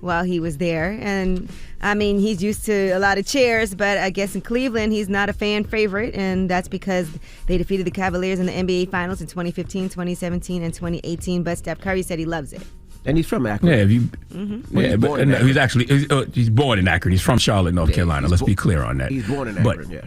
while he was there. And, I mean, he's used to a lot of cheers, but I guess in Cleveland, he's not a fan favorite, and that's because they defeated the Cavaliers in the NBA Finals in 2015, 2017, and 2018, but Steph Curry said he loves it. And he's from Akron. Yeah, He's he's born in Akron. He's from Charlotte, North Carolina. Let's be clear on that. He's born in Akron, yeah.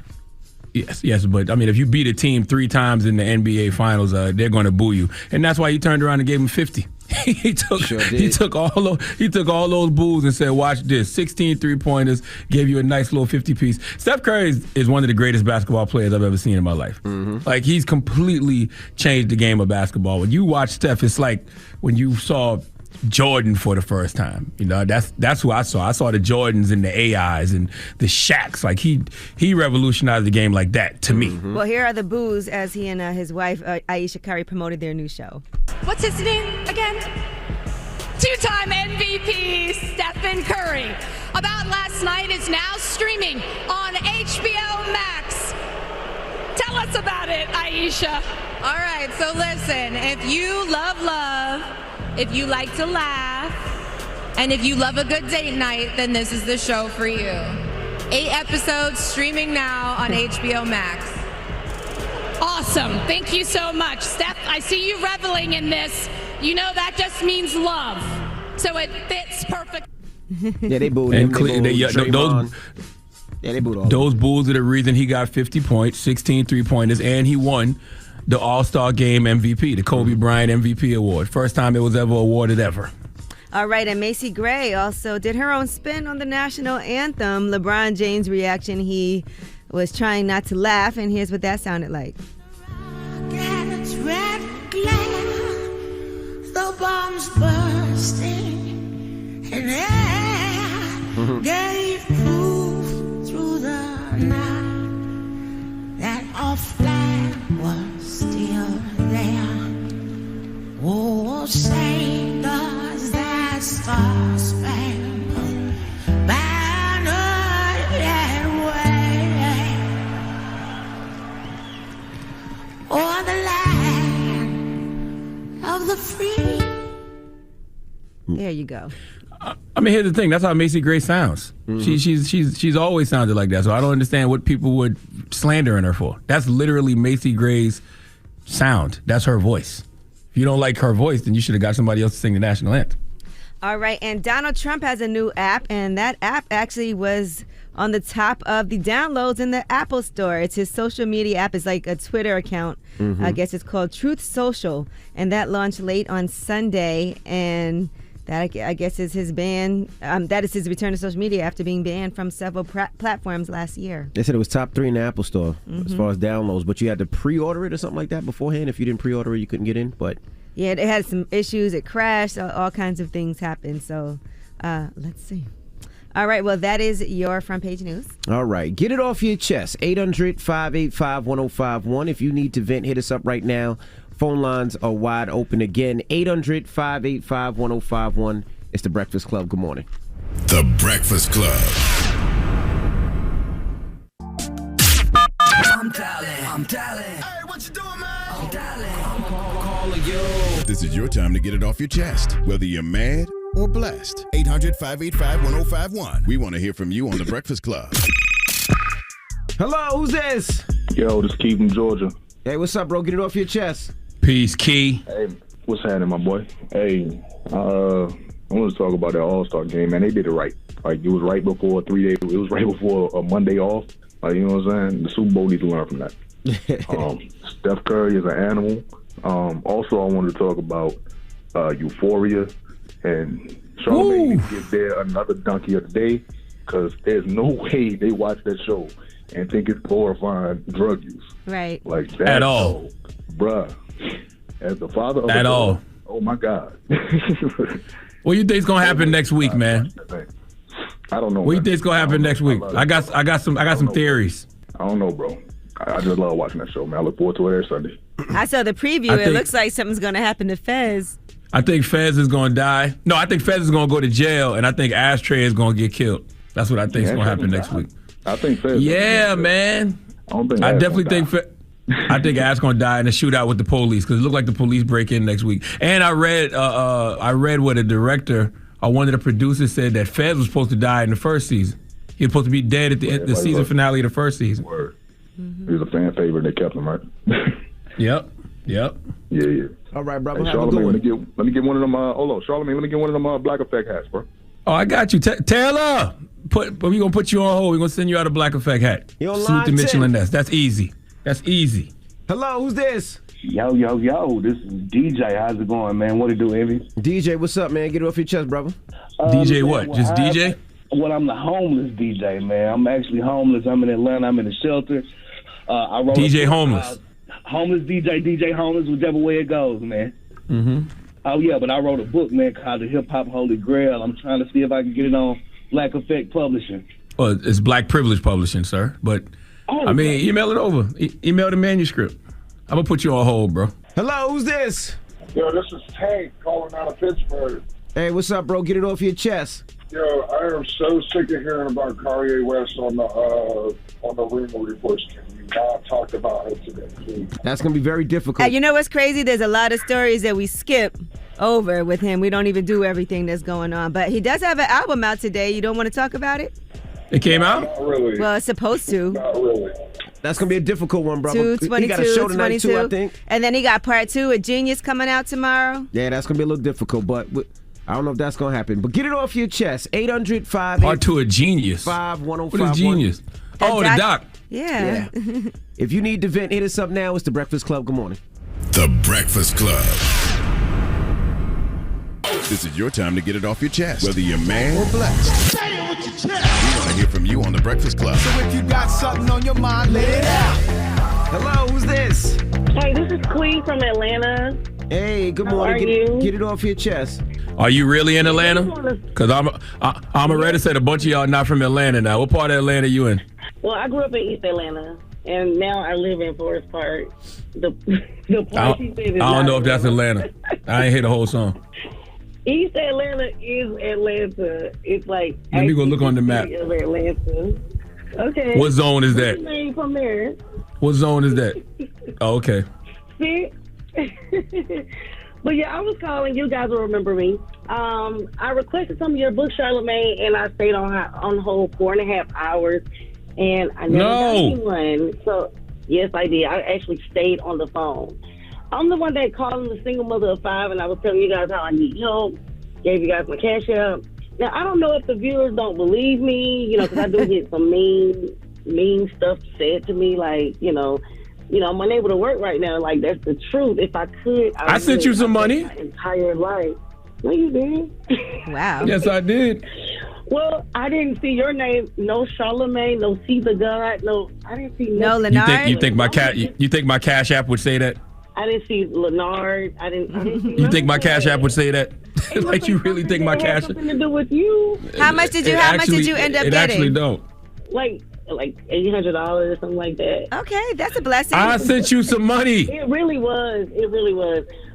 Yes, but I mean, if you beat a team 3 times in the NBA Finals, they're going to boo you, and that's why he turned around and gave him 50. He took all those boos and said, "Watch this: 16 3-pointers, gave you a nice little 50 piece." Steph Curry is one of the greatest basketball players I've ever seen in my life. Mm-hmm. Like, he's completely changed the game of basketball. When you watch Steph, it's like when you saw Jordan for the first time. You know, that's who I saw. I saw the Jordans and the AIs and the Shaqs. Like, he revolutionized the game like that to me. Well, here are the boos as he and his wife Ayesha Curry promoted their new show. What's his name again? 2-time MVP Stephen Curry. About Last Night is now streaming on HBO Max. Tell us about it, Ayesha. All right, so listen, if you love love, if you like to laugh, and if you love a good date night, then this is the show for you. 8 episodes streaming now on HBO Max. Awesome. Thank you so much. Steph, I see you reveling in this. You know that just means love. So it fits perfect. Yeah, they booed him. They booed all those Bulls are the reason he got 50 points, 16 3-pointers, and he won the All-Star Game MVP, the Kobe Bryant MVP award. First time it was ever awarded ever. All right, and Macy Gray also did her own spin on the national anthem. LeBron James' reaction, he was trying not to laugh, and here's what that sounded like. The bombs bursting, and air gave proof through the night that our flag was still there. Oh, say does that star-spangled banner yet wave o'er the land of the free? There you go. I mean, here's the thing. That's how Macy Gray sounds. Mm-hmm. She's always sounded like that. So I don't understand what people would slandering her for. That's literally Macy Gray's sound. That's her voice. If you don't like her voice, then you should have got somebody else to sing the national anthem. All right, and Donald Trump has a new app, and that app actually was on the top of the downloads in the Apple Store. It's his social media app. It's like a Twitter account. Mm-hmm. I guess it's called Truth Social, and that launched late on Sunday, and that, I guess, is his ban. That is his return to social media after being banned from several platforms last year. They said it was top 3 in the Apple Store as far as downloads, but you had to pre-order it or something like that beforehand. If you didn't pre-order it, you couldn't get in. But yeah, it had some issues. It crashed. All kinds of things happened. So let's see. All right, well, that is your front page news. All right, get it off your chest. 800-585-1051. If you need to vent, hit us up right now. Phone lines are wide open again. 800-585-1051. It's The Breakfast Club. Good morning. The Breakfast Club. I'm dialing. Hey, what you doing, man? I'm dialing. I'm calling you. This is your time to get it off your chest, whether you're mad or blessed. 800-585-1051. We want to hear from you on The Breakfast Club. Hello, who's this? Yo, this is Keith from Georgia. Hey, what's up, bro? Get it off your chest. Peace, Key. Hey, what's happening, my boy? Hey, I want to talk about that All-Star game, man. They did it right. Like, it was right before 3 days. It was right before a Monday off. Like, you know what I'm saying? The Super Bowl needs to learn from that. Steph Curry is an animal. Also, I wanted to talk about Euphoria and Charlamagne needs to give there another donkey of the day, because there's no way they watch that show and think it's glorifying drug use. Right. Like that. At all. Show, bruh. As the father of at all. Oh my God. What you think's gonna happen next week, man? I don't know. What you think's gonna happen next week? I got some theories. I don't know, bro. I just love watching that show, man. I look forward to it every Sunday. I saw the preview. It looks like something's gonna happen to Fez. I think Fez is gonna die. No, I think Fez is gonna go to jail, and I think Ashtray is gonna get killed. That's what I think is gonna happen next week. I think Fez. Yeah, man. I definitely think I think Ash gonna die in a shootout with the police, because it looked like the police break in next week. And I read what a director one of the producers said that Fez was supposed to die in the first season. He was supposed to be dead at the season finale of the first season. Word. He was a fan favorite. They kept him, right? Yep. Yeah. All right, brother. Hey, Have a good one. let me get one of them. Hold on, Charlamagne. Let me get one of them Black Effect hats, bro. Oh, I got you. Taylor, we're going to put you on hold. We're going to send you out a Black Effect hat. You're on Salute line to Mitchell 10. and Ness. That's easy. Hello, who's this? Yo, this is DJ. How's it going, man? What it do, Envy? DJ, what's up, man? Get it off your chest, brother. DJ what? Just DJ? Well, I'm the homeless DJ, man. I'm actually homeless. I'm in Atlanta. I'm in a shelter. I wrote DJ homeless. Homeless DJ homeless, whichever way it goes, man. Mm-hmm. Oh, yeah, but I wrote a book, man, called The Hip Hop Holy Grail. I'm trying to see if I can get it on Black Effect Publishing. Well, it's Black Privilege Publishing, sir. But, email it over. Email the manuscript. I'm going to put you on hold, bro. Hello, who's this? Yo, this is Tank calling out of Pittsburgh. Hey, what's up, bro? Get it off your chest. Yo, I am so sick of hearing about Kanye West on the Reno reports. Can you not talk about it today, please? That's going to be very difficult. You know what's crazy? There's a lot of stories that we skip over with him. We don't even do everything that's going on. But he does have an album out today. You don't want to talk about it? It came out? Not really. Well, it's supposed to. Not really. That's going to be a difficult one, brother. 22, he got a show tonight, 22. too, I think. And then he got part 2 with Genius coming out tomorrow. Yeah, that's going to be a little difficult, but I don't know if that's going to happen. But get it off your chest. 800-5... Part 2 of Genius. 5-1051. What is Genius? The doc. Yeah. If you need to vent, hit us up now. It's The Breakfast Club. Good morning. The Breakfast Club. This is your time to get it off your chest, whether you're mad or blessed. Say it with your chest. We want to hear from you on The Breakfast Club. So if you got something on your mind, let it out. Hello, who's this? Hey, this is Queen from Atlanta. Hey, good How morning. are you? Get it off your chest. Are you really in Atlanta? Because I'm ready to say a bunch of y'all not from Atlanta now. What part of Atlanta you in? Well, I grew up in East Atlanta, and now I live in Forest Park. The part she said is I don't know if that's Atlanta. I ain't hear the whole song. East Atlanta is Atlanta. It's like Let me go look on the map. of Atlanta. Okay. What zone is that? What's your name from there? What zone is that? Oh, okay. See? But yeah, I was calling. You guys will remember me. I requested some of your books, Charlamagne, and I stayed on hold 4.5 hours, and I never got anyone. So yes, I did. I actually stayed on the phone. I'm the one that called the single mother of 5, and I was telling you guys how I need help. Gave you guys my cash app. Now I don't know if the viewers don't believe me, because I do get some mean stuff said to me, like I'm unable to work right now. Like, that's the truth. If I could, I sent you some money. My entire life. No, you didn't. Wow. Yes, I did. Well, I didn't see your name. No Charlamagne. No See the God. No, I didn't see. No nothing. You think my cash app would say that? I didn't see Leonard. I didn't see You think my cash app would say that? Like, you really think my cash app? Something to do with you? How much did you end up getting? It actually don't. Like $800 or something like that. Okay, that's a blessing. I sent you some money. It really was.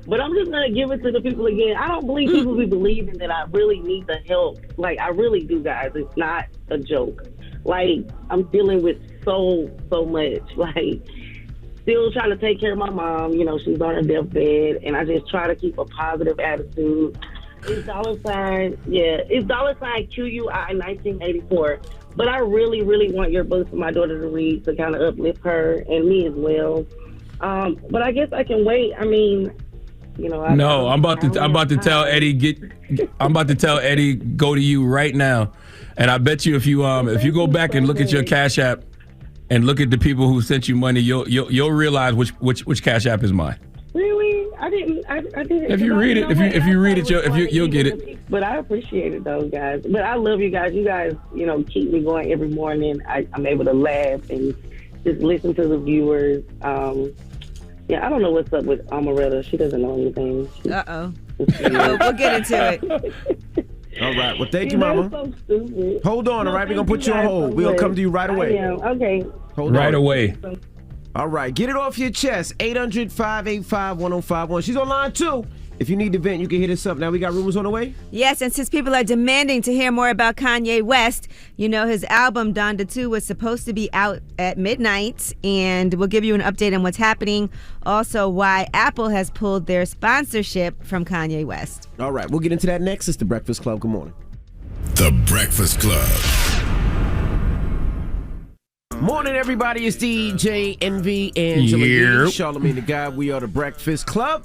But I'm just gonna give it to the people again. I don't believe people be believing that I really need the help. Like, I really do, guys. It's not a joke. Like, I'm dealing with so much. Like, still trying to take care of my mom. She's on her deathbed, and I just try to keep a positive attitude. It's $sign QUI 1984. But I really, really want your books for my daughter to read to kind of uplift her and me as well. But I guess I can wait. I mean, I'm about to tell Eddie I'm about to tell Eddie go to you right now, and I bet you if you go back and look at your Cash App and look at the people who sent you money, you'll realize which Cash App is mine. Really? I didn't. If you read it, if you read it, you'll get it. But I appreciate it, though, guys. But I love you guys. You guys, keep me going every morning. I'm able to laugh and just listen to the viewers. Yeah, I don't know what's up with Amaretta. She doesn't know anything. Uh-oh. We'll get into it. All right. Well, thank you, Mama. So stupid. Hold on, all right? We're going to put you on hold. We're going to come to you right away. Okay. Hold on. Right away. All right. Get it off your chest. 800-585-1051. She's on line 2. If you need to vent, you can hit us up. Now we got rumors on the way? Yes, and since people are demanding to hear more about Kanye West, you know his album Donda 2 was supposed to be out at midnight, and we'll give you an update on what's happening. Also, why Apple has pulled their sponsorship from Kanye West. All right, we'll get into that next. It's The Breakfast Club. Good morning. The Breakfast Club. Morning, everybody. It's DJ Envy, Angela Yee, Charlamagne the Guy. We are The Breakfast Club.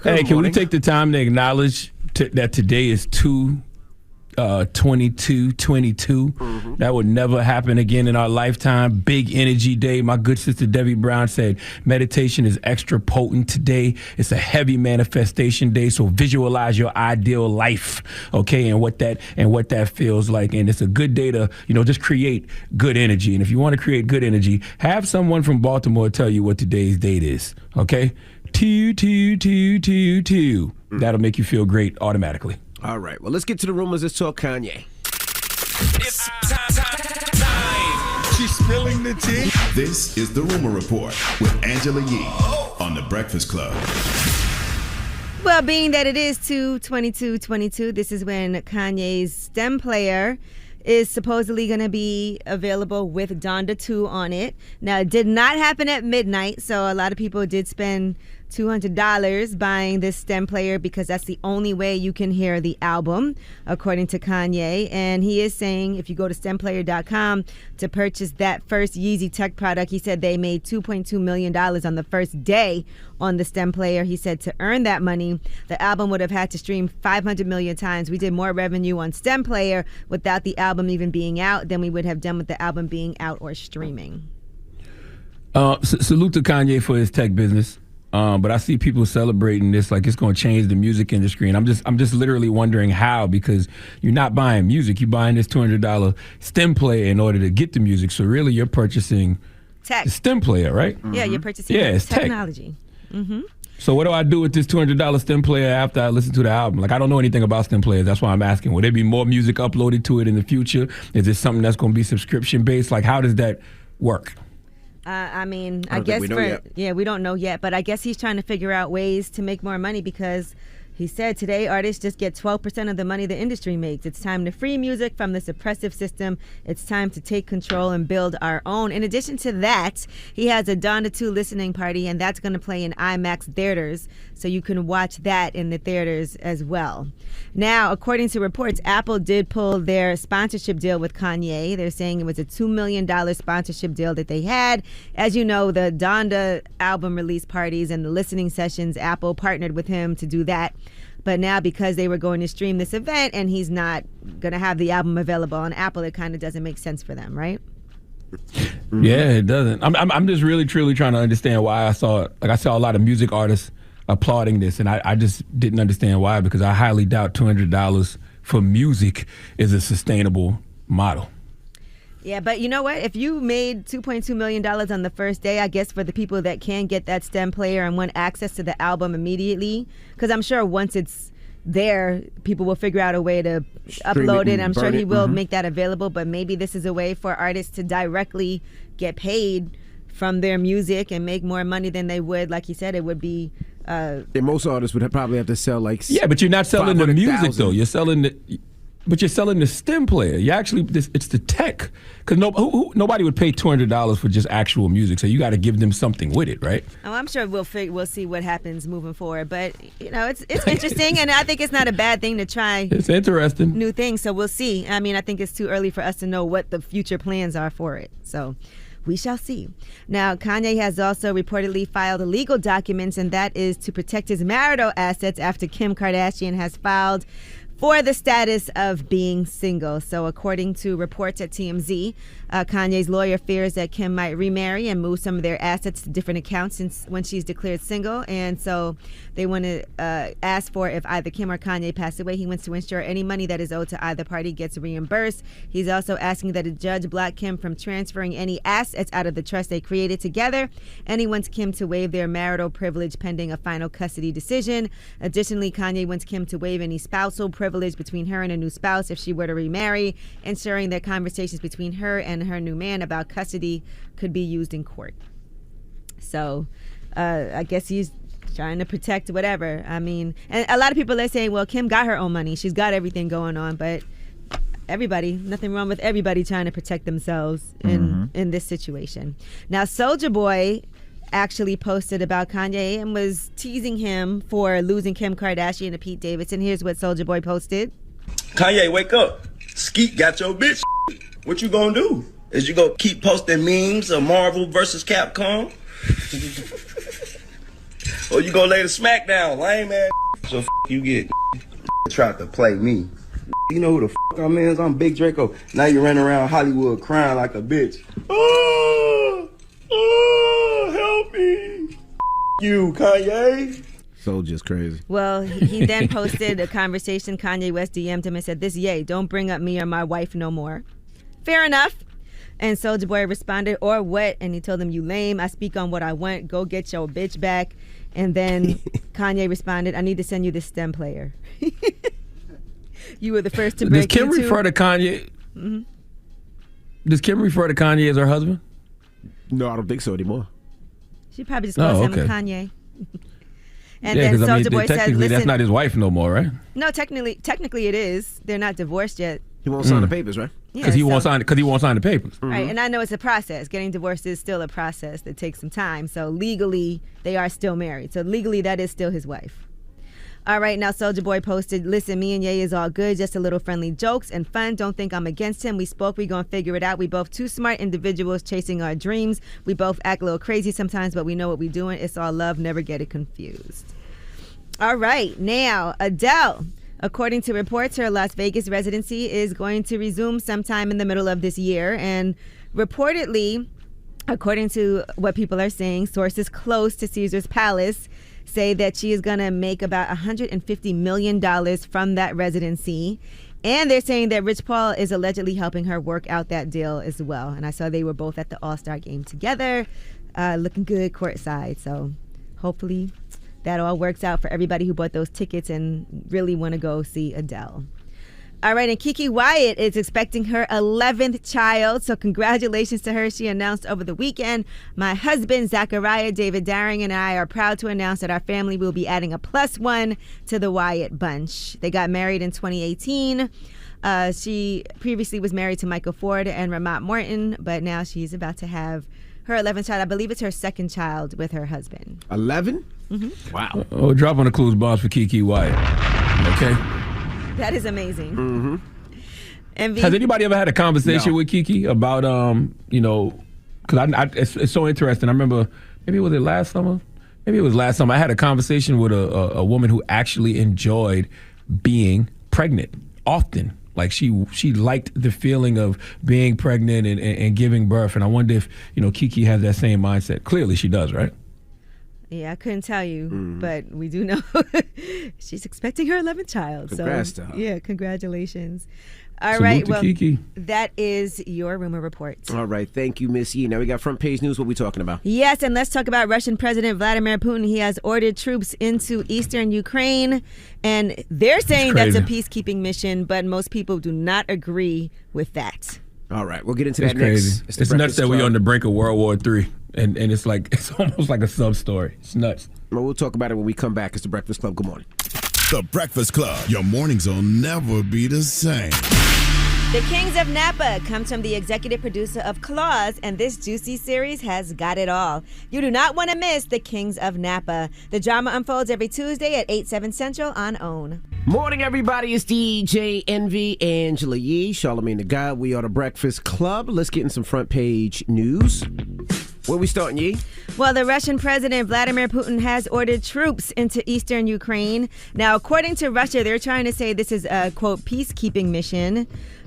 Hey, can we take the time to acknowledge that today is 2222? That would never happen again in our lifetime. Big energy day. My good sister Debbie Brown said meditation is extra potent today. It's a heavy manifestation day, so visualize your ideal life, okay, and what that feels like. And it's a good day to, just create good energy. And if you want to create good energy, have someone from Baltimore tell you what today's date is, okay? 22222. That'll make you feel great automatically. All right. Well, let's get to the rumors. Let's talk Kanye. It's time. She's spilling the tea. This is the Rumor Report with Angela Yee on The Breakfast Club. Well, being that it is 2/22/22, this is when Kanye's STEM player is supposedly going to be available with Donda 2 on it. Now, it did not happen at midnight, so a lot of people did spend $200 buying this STEM player because that's the only way you can hear the album, according to Kanye. And he is saying if you go to stemplayer.com to purchase that first Yeezy Tech product, he said they made $2.2 million on the first day on the STEM player. He said to earn that money, the album would have had to stream 500 million times. We did more revenue on STEM player without the album even being out than we would have done with the album being out or streaming. Salute to Kanye for his tech business. But I see people celebrating this like it's going to change the music industry, and I'm just literally wondering how, because you're not buying music, you're buying this $200 STEM player in order to get the music. So really, you're purchasing the STEM player, right? Yeah, you're purchasing it's technology. Mm-hmm. So what do I do with this $200 STEM player after I listen to the album? Like, I don't know anything about STEM players. That's why I'm asking. Will there be more music uploaded to it in the future? Is this something that's going to be subscription based? Like, how does that work? I guess we don't know yet, but I guess he's trying to figure out ways to make more money because he said today artists just get 12% of the money the industry makes. It's time to free music from this oppressive system. It's time to take control and build our own. In addition to that, he has a Donda 2 listening party, and that's going to play in IMAX theaters, so you can watch that in the theaters as well. Now, according to reports, Apple did pull their sponsorship deal with Kanye. They're saying it was a $2 million sponsorship deal that they had. As you know, the Donda album release parties and the listening sessions, Apple partnered with him to do that. But now, because they were going to stream this event and he's not going to have the album available on Apple, it kind of doesn't make sense for them, right? Yeah, it doesn't. I'm just really, truly trying to understand why I saw a lot of music artists applauding this, and I just didn't understand why, because I highly doubt $200 for music is a sustainable model. Yeah, but you know what? If you made $2.2 million on the first day, I guess for the people that can get that STEM player and want access to the album immediately, because I'm sure once it's there, people will figure out a way to upload it. I'm sure he will make that available, but maybe this is a way for artists to directly get paid from their music and make more money than they would. Like you said, it would be... and most artists would probably have to sell like... Yeah, but you're not selling the music, though. You're selling the... But you're selling the STEM player. You actually, it's the tech. Because nobody would pay $200 for just actual music. So you got to give them something with it, right? Oh, I'm sure we'll see what happens moving forward. But it's interesting, and I think it's not a bad thing to try. It's interesting. New things. So we'll see. I mean, I think it's too early for us to know what the future plans are for it. So we shall see. Now, Kanye has also reportedly filed legal documents, and that is to protect his marital assets after Kim Kardashian has filed for the status of being single. So according to reports at TMZ, Kanye's lawyer fears that Kim might remarry and move some of their assets to different accounts since when she's declared single. And so they want to ask for, if either Kim or Kanye pass away, he wants to ensure any money that is owed to either party gets reimbursed. He's also asking that a judge block Kim from transferring any assets out of the trust they created together. And he wants Kim to waive their marital privilege pending a final custody decision. Additionally, Kanye wants Kim to waive any spousal privilege between her and a new spouse if she were to remarry, ensuring that conversations between her and her new man about custody could be used in court. So I guess he's trying to protect whatever. I mean, and a lot of people are saying, well, Kim got her own money. She's got everything going on, but nothing wrong with everybody trying to protect themselves in this situation. Now, Soulja Boy actually posted about Kanye and was teasing him for losing Kim Kardashian to Pete Davidson. Here's what Soulja Boy posted. Kanye, wake up. Skeet got your bitch. What you gonna do? Is you gonna keep posting memes of Marvel versus Capcom? Or you gonna lay the smack down, lame ass? So you get tried to play me. You know who the I'm is? I'm Big Draco. Now you running around Hollywood crying like a bitch. Oh, help me. You, Kanye. Soulja's crazy. Well, he then posted a conversation. Kanye West DM'd him and said, "This yay, don't bring up me or my wife no more." Fair enough. And Soulja Boy responded, "Or what?" And he told him, "You lame. I speak on what I want. Go get your bitch back." And then Kanye responded, "I need to send you this stem player." You were the first to break Does Kim into. refer to Kanye? Mm-hmm. Does Kim refer to Kanye as her husband? No, I don't think so anymore. She probably just calls him okay. Kanye. And Yeah, then because Soulja Boy said, technically "Listen." that's not his wife no more, right? No, technically it is. They're not divorced yet. He won't sign the papers, right? Because he won't sign the papers. Right, and I know it's a process. Getting divorced is still a process that takes some time. So legally, they are still married. So legally, that is still his wife. All right, now Soulja Boy posted, "Listen, me and Ye is all good. Just a little friendly jokes and fun. Don't think I'm against him. We spoke. We gonna figure it out. We both two smart individuals chasing our dreams. We both act a little crazy sometimes, but we know what we doing. It's all love. Never get it confused." All right, now Adele. According to reports, her Las Vegas residency is going to resume sometime in the middle of this year. And reportedly, according to what people are saying, sources close to Caesar's Palace say that she is going to make about $150 million from that residency. And they're saying that Rich Paul is allegedly helping her work out that deal as well. And I saw they were both at the All-Star game together, looking good courtside. So hopefully that all works out for everybody who bought those tickets and really want to go see Adele. All right, and Keke Wyatt is expecting her 11th child, so congratulations to her. She announced over the weekend, "My husband, Zachariah David Daring, and I are proud to announce that our family will be adding a +1 to the Wyatt bunch." They got married in 2018. She previously was married to Michael Ford and Ramat Morton, but now she's about to have her 11th child. I believe it's her second child with her husband. 11? Mm-hmm. Wow. Oh, drop on the clues bombs for Keke Wyatt. Okay. That is amazing. Mm-hmm. Has anybody ever had a conversation with Keke about, because it's so interesting. I remember, maybe was it last summer? Maybe it was last summer. I had a conversation with a woman who actually enjoyed being pregnant often. Like she liked the feeling of being pregnant and giving birth. And I wonder if, Keke has that same mindset. Clearly she does, right? Yeah, I couldn't tell you, but we do know she's expecting her 11th child. Congrats so, to her. Yeah, congratulations. All Salute right, to well, Keke. that is your rumor report. All right, thank you, Miss Yee. Now we got front page news. What we talking about? Yes, and let's talk about Russian President Vladimir Putin. He has ordered troops into eastern Ukraine, and they're saying that's a peacekeeping mission, but most people do not agree with that. All right, we'll get into It's that crazy. next. It's nuts that we're on the brink of World War III, and it's almost like a sub story. It's nuts. Well, we'll talk about it when we come back. It's the Breakfast Club. Good morning. The Breakfast Club. Your mornings will never be the same. The Kings of Napa comes from the executive producer of Claws, and this juicy series has got it all. You do not want to miss The Kings of Napa. The drama unfolds every Tuesday at 8/7 Central on OWN. Morning, everybody. It's DJ Envy, Angela Yee, Charlamagne the God. We are the Breakfast Club. Let's get in some front page news. Where we starting, Yee? Well, the Russian President Vladimir Putin has ordered troops into eastern Ukraine. Now, according to Russia, they're trying to say this is a, quote, peacekeeping mission.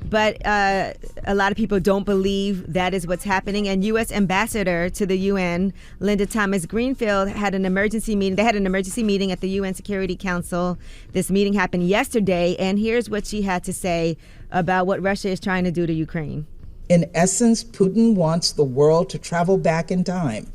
But a lot of people don't believe that is what's happening. And U.S. Ambassador to the UN, Linda Thomas-Greenfield, had an emergency meeting. They had an emergency meeting at the UN Security Council. This meeting happened yesterday. And here's what she had to say about what Russia is trying to do to Ukraine. In essence, Putin wants the world to travel back in time,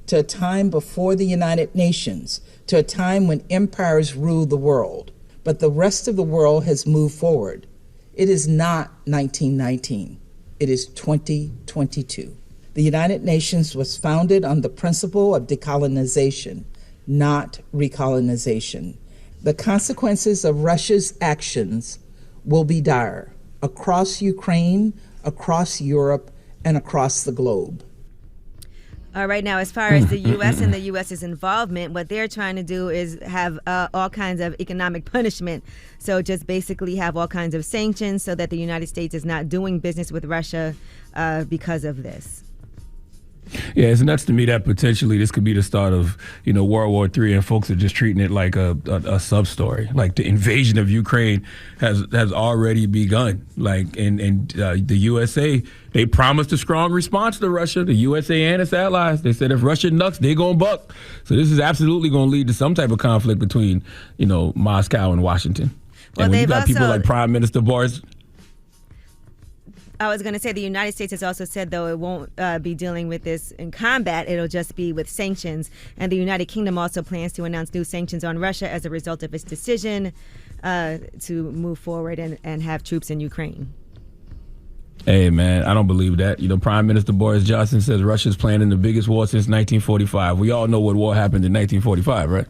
to a time before the United Nations, to a time when empires ruled the world. But the rest of the world has moved forward. It is not 1919. It is 2022. The United Nations was founded on the principle of decolonization, not recolonization. The consequences of Russia's actions will be dire across Ukraine, across Europe, and across the globe. All right, now as far as the U.S. and the U.S.'s involvement, what they're trying to do is have all kinds of economic punishment. So just basically have all kinds of sanctions so that the United States is not doing business with Russia because of this. Yeah, it's nuts to me that potentially this could be the start of, World War III, and folks are just treating it like a sub-story. Like the invasion of Ukraine has already begun. Like, and the USA, they promised a strong response to Russia, the USA and its allies. They said if Russia nucks, they're going to buck. So this is absolutely going to lead to some type of conflict between, Moscow and Washington. Well, and when you got also, people like Prime Minister Boris... I was going to say the United States has also said, though, it won't be dealing with this in combat. It'll just be with sanctions. And the United Kingdom also plans to announce new sanctions on Russia as a result of its decision to move forward and have troops in Ukraine. Hey, man, I don't believe that. Prime Minister Boris Johnson says Russia's planning the biggest war since 1945. We all know what war happened in 1945, right?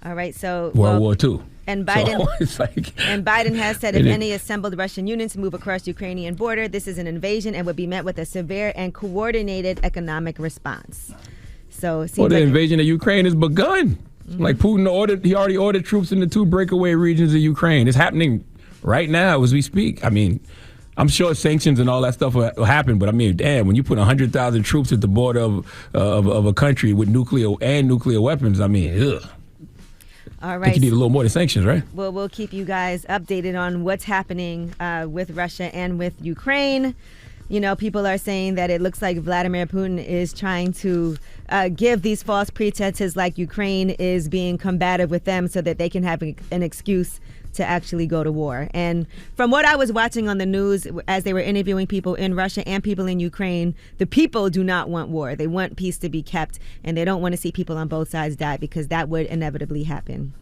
All right, so... World War II. And Biden, so and Biden has said if any assembled Russian units move across Ukrainian border, this is an invasion and would be met with a severe and coordinated economic response. So it seems the invasion of Ukraine has begun. Mm-hmm. Like Putin he already ordered troops in the 2 breakaway regions of Ukraine. It's happening right now as we speak. I mean, I'm sure sanctions and all that stuff will happen, but I mean, damn, when you put 100,000 troops at the border of a country with nuclear weapons, I mean, ugh. All right. I think you need a little more than sanctions, right? Well, we'll keep you guys updated on what's happening with Russia and with Ukraine. People are saying that it looks like Vladimir Putin is trying to give these false pretenses like Ukraine is being combative with them so that they can have an excuse to actually go to war. And from what I was watching on the news as they were interviewing people in Russia and people in Ukraine, the people do not want war. They want peace to be kept, and they don't want to see people on both sides die because that would inevitably happen.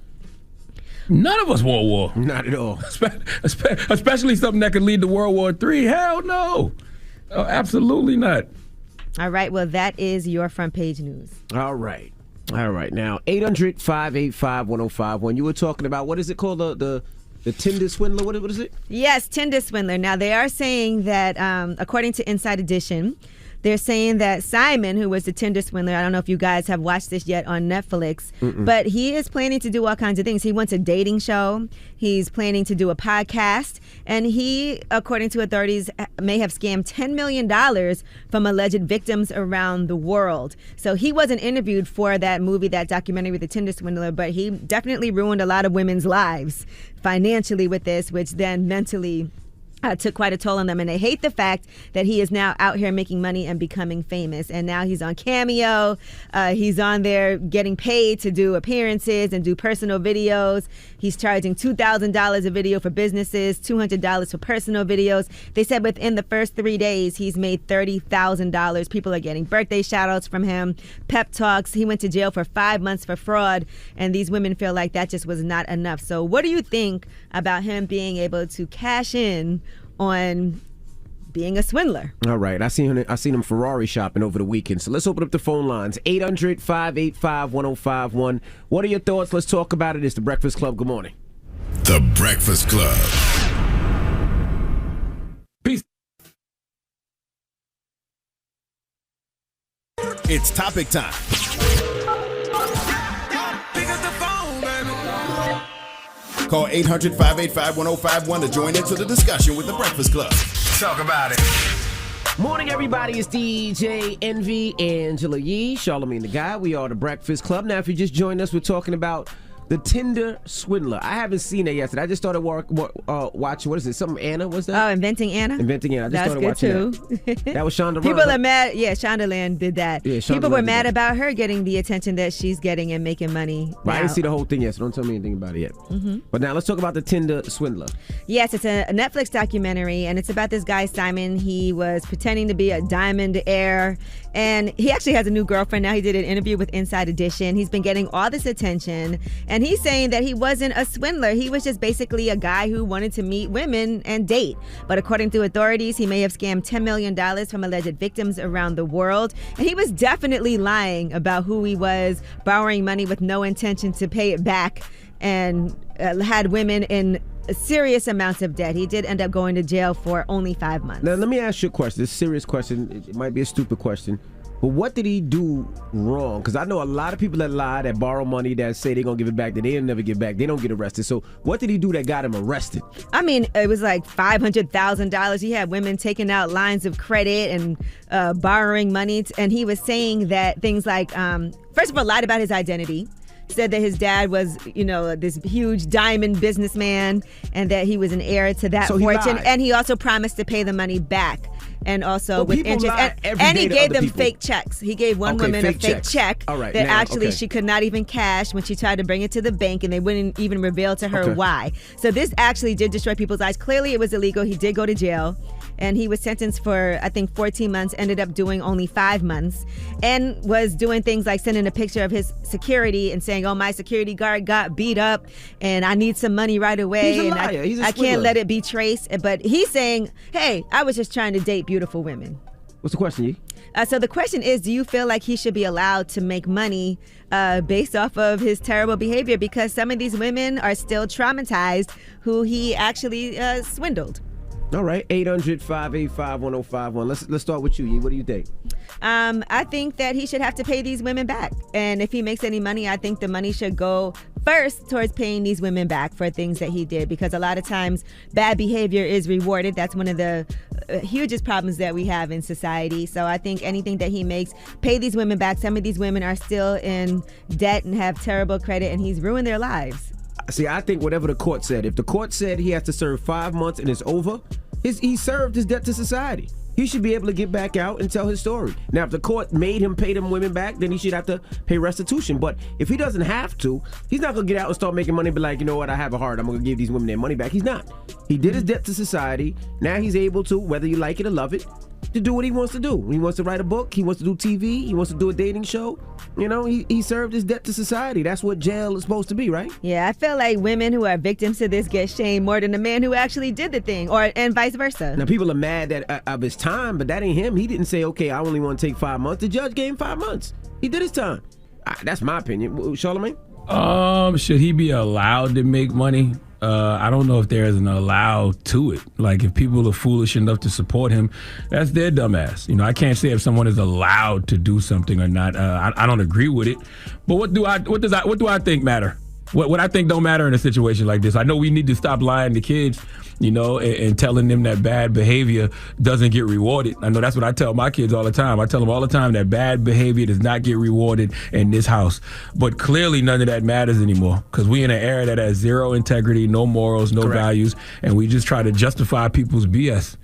None of us want war. Not at all. Especially something that could lead to World War III. Hell no. Oh, absolutely not. All right. Well, that is your front page news. All right. Now, 800-585-1051. You were talking about, what is it called? The Tinder swindler? What is it? Yes, Tinder swindler. Now, they are saying that, according to Inside Edition, they're saying that Simon, who was the Tinder swindler, I don't know if you guys have watched this yet on Netflix, but he is planning to do all kinds of things. He wants a dating show. He's planning to do a podcast. And he, according to authorities, may have scammed $10 million from alleged victims around the world. So he wasn't interviewed for that movie, that documentary with the Tinder swindler, but he definitely ruined a lot of women's lives financially with this, which then mentally took quite a toll on them, and they hate the fact that he is now out here making money and becoming famous. And now he's on Cameo. He's on there getting paid to do appearances and do personal videos. He's charging $2,000 a video for businesses, $200 for personal videos. They said within the first 3 days, he's made $30,000. People are getting birthday shout outs from him, pep talks. He went to jail for 5 months for fraud, and these women feel like that just was not enough. So what do you think about him being able to cash in on being a swindler? All right. I seen him Ferrari shopping over the weekend. So let's open up the phone lines. 800-585-1051. What are your thoughts? Let's talk about it. It's The Breakfast Club. Good morning. The Breakfast Club. Peace. It's topic time. Call 800-585-1051 to join into the discussion with The Breakfast Club. Talk about it. Morning, everybody. It's DJ Envy, Angela Yee, Charlamagne the Guy. We are The Breakfast Club. Now, if you just joined us, we're talking about the Tinder swindler. I haven't seen it yesterday. I just started watching. What is it? Something Anna? What's that? Oh, Inventing Anna. Inventing Anna. I just started watching that. That was Shonda. People are mad. Yeah, Shonda Land did that. Yeah, people were mad about her getting the attention that she's getting and making money. But I didn't see the whole thing yet, so don't tell me anything about it yet. But now let's talk about the Tinder swindler. Yes, it's a Netflix documentary, and it's about this guy, Simon. He was pretending to be a diamond heir, And he actually has a new girlfriend now. He did an interview with Inside Edition. He's been getting all this attention. And he's saying that he wasn't a swindler. He was just basically a guy who wanted to meet women and date. But according to authorities, he may have scammed $10 million from alleged victims around the world. And he was definitely lying about who he was, borrowing money with no intention to pay it back, and had women in serious amounts of debt. He did end up going to jail for only 5 months. Now, let me ask you a question. This is a serious question. It might be a stupid question. But what did he do wrong? Because I know a lot of people that lie, that borrow money, that say they're going to give it back, that they'll never give back. They don't get arrested. So what did he do that got him arrested? I mean, it was like $500,000. He had women taking out lines of credit and borrowing money. And he was saying that things like, first of all, lied about his identity. Said that his dad was, this huge diamond businessman, and that he was an heir to that fortune. And he also promised to pay the money back, and also with interest. And he gave them fake checks. He gave one woman a fake check that she could not even cash when she tried to bring it to the bank, and they wouldn't even reveal to her why. So this actually did destroy people's lives. Clearly, it was illegal. He did go to jail. And he was sentenced for, I think, 14 months, ended up doing only 5 months, and was doing things like sending a picture of his security and saying, oh, my security guard got beat up and I need some money right away. He's a and liar. He's a I swindler. can't let it be traced. But he's saying, hey, I was just trying to date beautiful women. What's the question, Yee? So the question is, do you feel like he should be allowed to make money based off of his terrible behavior? Because some of these women are still traumatized who he actually swindled. All right, 800-585-1051. Let's start with you, Yee. What do you think? I think that he should have to pay these women back. And if he makes any money, I think the money should go first towards paying these women back for things that he did. Because a lot of times, bad behavior is rewarded. That's one of the hugest problems that we have in society. So I think anything that he makes, pay these women back. Some of these women are still in debt and have terrible credit, and he's ruined their lives. See, I think whatever the court said, if the court said he has to serve 5 months and it's over, he served his debt to society. He should be able to get back out and tell his story. Now, if the court made him pay them women back, then he should have to pay restitution. But if he doesn't have to, he's not going to get out and start making money and be like, you know what, I have a heart, I'm going to give these women their money back. He's not. He did his debt to society. Now he's able to, whether you like it or love it, to do what he wants to do. He wants to write a book. He wants to do TV. He wants to do a dating show. He served his debt to society. That's what jail is supposed to be, right? Yeah, I feel like women who are victims to this get shamed more than the man who actually did the thing, and vice versa. Now, people are mad of his time, but that ain't him. He didn't say, okay, I only want to take 5 months. The judge gave him 5 months. He did his time. That's my opinion. Charlamagne? Should he be allowed to make money? I don't know if there is an allow to it. Like, if people are foolish enough to support him, that's their dumbass. I can't say if someone is allowed to do something or not. I don't agree with it. But what do I think matter? What I think don't matter in a situation like this. I know we need to stop lying to kids, and telling them that bad behavior doesn't get rewarded. I know that's what I tell my kids all the time. I tell them all the time that bad behavior does not get rewarded in this house. But clearly none of that matters anymore, because we in an era that has zero integrity, no morals, no values, and we just try to justify people's BS.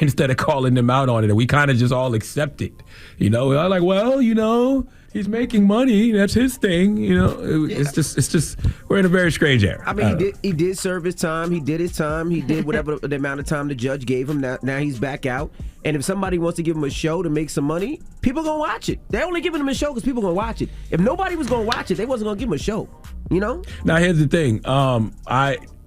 Instead of calling them out on it, and we kind of just all accept it. We're like, well, he's making money. That's his thing. It's just we're in a very strange era. I mean, he did serve his time. He did his time. He did whatever the amount of time the judge gave him. Now he's back out. And if somebody wants to give him a show to make some money, people gonna watch it. They're only giving him a show because people gonna watch it. If nobody was gonna watch it, they wasn't gonna give him a show. Now here's the thing.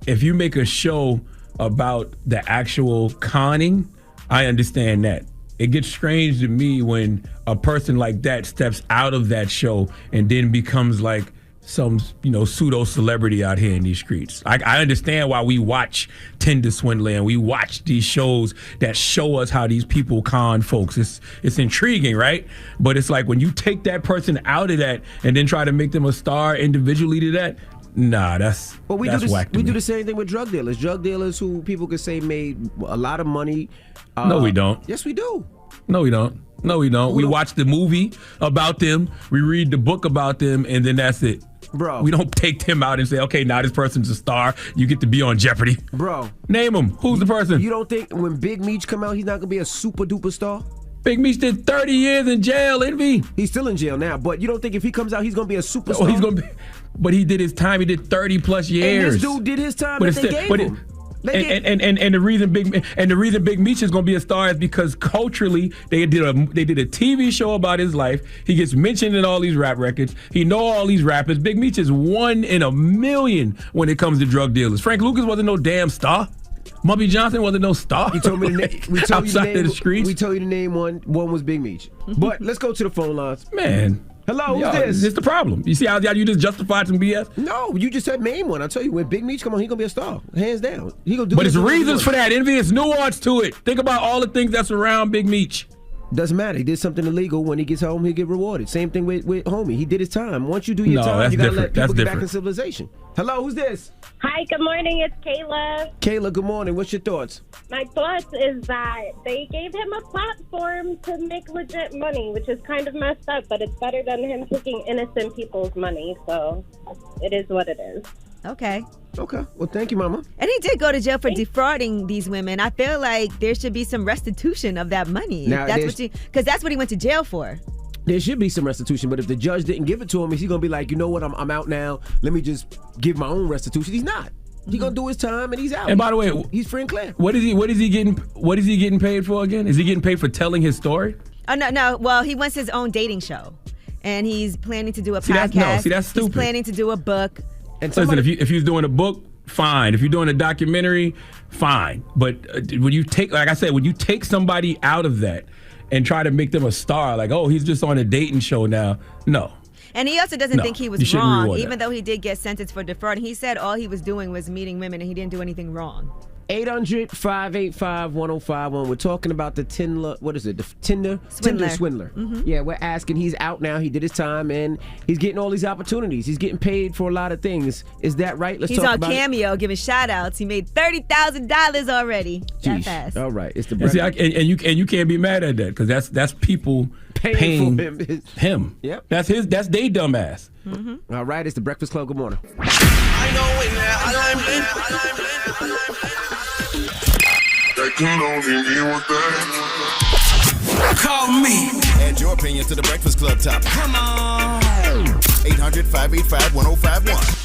If you make a show about the actual conning, I understand that. It gets strange to me when a person like that steps out of that show and then becomes like some, pseudo celebrity out here in these streets. I understand why we watch Tinder Swindler and we watch these shows that show us how these people con folks. It's intriguing, right? But it's like when you take that person out of that and then try to make them a star individually to that, nah, that's whack to me. We do the same thing with drug dealers. Drug dealers who people could say made a lot of money. No, we don't. Yes, we do. No, we don't. We watch the movie about them, we read the book about them, and then that's it. Bro. We don't take them out and say, okay, now this person's a star. You get to be on Jeopardy. Bro. Name him. Who's the person? You don't think when Big Meech come out, he's not going to be a super duper star? Big Meech did 30 years in jail, Envy. He's still in jail now, but you don't think if he comes out, he's going to be a superstar? Oh, he's going to be. But he did his time. He did 30 plus years. And this dude did his time, but they gave him. And the reason Big Meech is going to be a star is because culturally they did a TV show about his life. He gets mentioned in all these rap records. He know all these rappers. Big Meech is 1 in a million when it comes to drug dealers. Frank Lucas wasn't no damn star. Mubby Johnson wasn't no star. You told me to name. Outside of the streets. We told you to name one. One was Big Meech. But let's go to the phone lines. Man. Hello, who's this? This is the problem. You see how you just justified some BS? No, you just said name one. I tell you, when Big Meech come on, he gonna be a star, hands down. He gonna do. But it's reasons for that. Envy, it's nuance to it. Think about all the things that surround Big Meech. Doesn't matter. He did something illegal. When he gets home, he'll get rewarded. Same thing with homie. He did his time. Once you do your time, you gotta let people get back in civilization. Hello, who's this? Hi, good morning. It's Kayla. Kayla, good morning. What's your thoughts? My thoughts is that they gave him a platform to make legit money, which is kind of messed up, but it's better than him taking innocent people's money. So it is what it is. Okay. Well, thank you, Mama. And he did go to jail for defrauding these women. I feel like there should be some restitution of that money. Now, Because that's what he went to jail for. There should be some restitution, but if the judge didn't give it to him, is he gonna be like, you know what, I'm out now. Let me just give my own restitution. He's not. He's gonna do his time and he's out. And by the way, he's free and clear. What is he getting paid for again? Is he getting paid for telling his story? Oh no. Well, he wants his own dating show, and he's planning to do a podcast. That's stupid. He's planning to do a book. And listen, if he's doing a book, fine. If you're doing a documentary, fine. But when you take somebody out of that and try to make them a star, like, oh, he's just on a dating show now. No. And he also doesn't think he was you wrong, reward even that. though he did get sentenced for defrauding. He said all he was doing was meeting women and he didn't do anything wrong. 800-585-1051. We're talking about the Tinder, what is it? The Tinder swindler. Mm-hmm. Yeah, we're asking. He's out now. He did his time, and he's getting all these opportunities. He's getting paid for a lot of things. Is that right? He's on Cameo giving shout outs. He made $30,000 already. That fast. All right. It's the and you can't be mad at that because that's people paying for him. Yep. That's they dumbass. Mm-hmm. All right. It's the Breakfast Club. Good morning. Call me. Add your opinion to the Breakfast Club topic. Come on. 800-585-1051.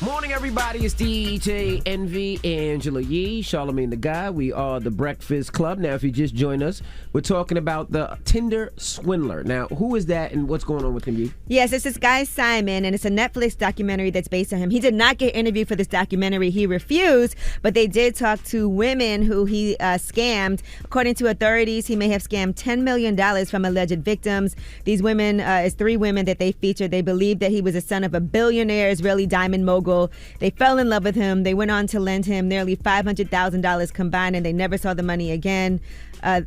Morning, everybody. It's DJ Envy, Angela Yee, Charlamagne the Guy. We are the Breakfast Club. Now, if you just joined us, we're talking about the Tinder swindler. Now, who is that and what's going on with him, Yee? Yes, it's this guy, Simon, and it's a Netflix documentary that's based on him. He did not get interviewed for this documentary. He refused, but they did talk to women who he scammed. According to authorities, he may have scammed $10 million from alleged victims. These women, is 3 women that they featured. They believed that he was a son of a billionaire Israeli diamond mogul. They fell in love with him. They went on to lend him nearly $500,000 combined, and they never saw the money again.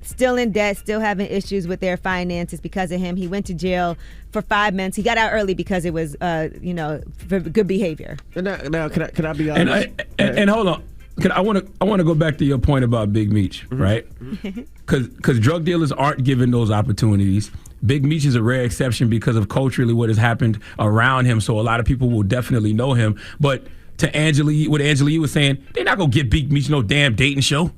Still in debt, still having issues with their finances because of him. He went to jail for 5 months. He got out early because it was, for good behavior. Now, can I be honest? And hold on. I want to go back to your point about Big Meech, right? Because drug dealers aren't given those opportunities. Big Meech is a rare exception because of culturally what has happened around him. So a lot of people will definitely know him. But to what Angela Yee was saying, they're not gonna get Big Meech no damn dating show.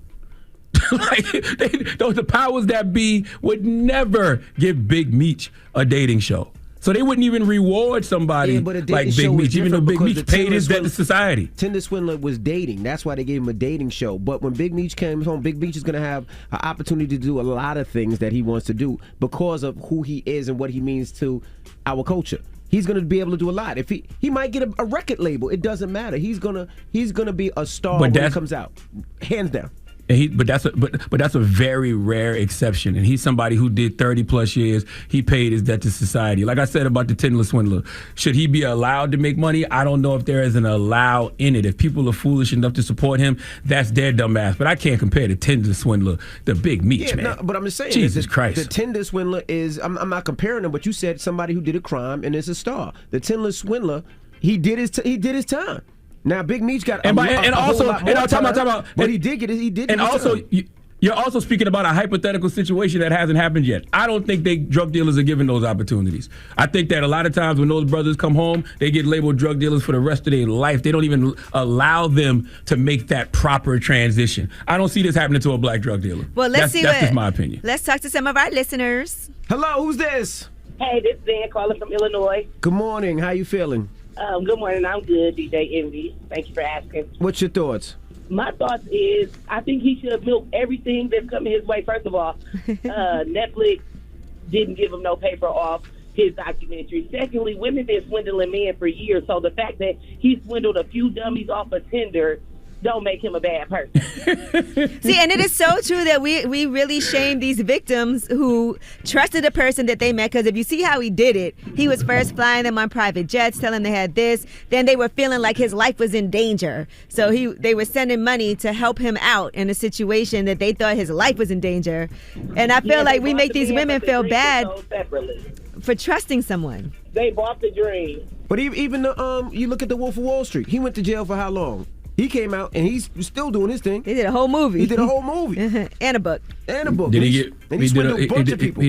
The powers that be would never give Big Meech a dating show. So they wouldn't even reward somebody like Big Meech, even though Big Meech paid his debt to society. Tinder swindler was dating. That's why they gave him a dating show. But when Big Meech came home, Big Meech is going to have an opportunity to do a lot of things that he wants to do because of who he is and what he means to our culture. He's going to be able to do a lot. If he might get a record label, it doesn't matter. He's gonna be a star when he comes out, hands down. And but that's a very rare exception. And he's somebody who did 30 plus years. He paid his debt to society. Like I said about the Tinder swindler, should he be allowed to make money? I don't know if there is an allow in it. If people are foolish enough to support him, that's their dumb ass. But I can't compare the Tinder swindler to Big Meech, man. No, but I'm just saying, Jesus Christ. The Tinder swindler is, I'm not comparing him, but you said somebody who did a crime and is a star. The Tinder swindler, he did his time. Now, Big Meech got but he did get it. He did. And also, you're also speaking about a hypothetical situation that hasn't happened yet. I don't think drug dealers are given those opportunities. I think that a lot of times when those brothers come home, they get labeled drug dealers for the rest of their life. They don't even allow them to make that proper transition. I don't see this happening to a black drug dealer. Well, that's just my opinion. Let's talk to some of our listeners. Hello, who's this? Hey, this is Dan calling from Illinois. Good morning. How you feeling? Good morning. I'm good, DJ Envy. Thank you for asking. What's your thoughts? My thoughts is, I think he should have milked everything that's coming his way. First of all, Netflix didn't give him no paper off his documentary. Secondly, women been swindling men for years, so the fact that he swindled a few dummies off of Tinder don't make him a bad person. See, and it is so true that we really shame these victims who trusted a person that they met, because if you see how he did it, he was first flying them on private jets, telling them they had this, then they were feeling like his life was in danger. So they were sending money to help him out in a situation that they thought his life was in danger. And I feel like we make these women feel bad for trusting someone. They bought the dream. But even you look at the Wolf of Wall Street. He went to jail for how long? He came out and he's still doing his thing. He did a whole movie. He did a whole movie. And a book. And a book. Did he get? And he swindled a bunch of people.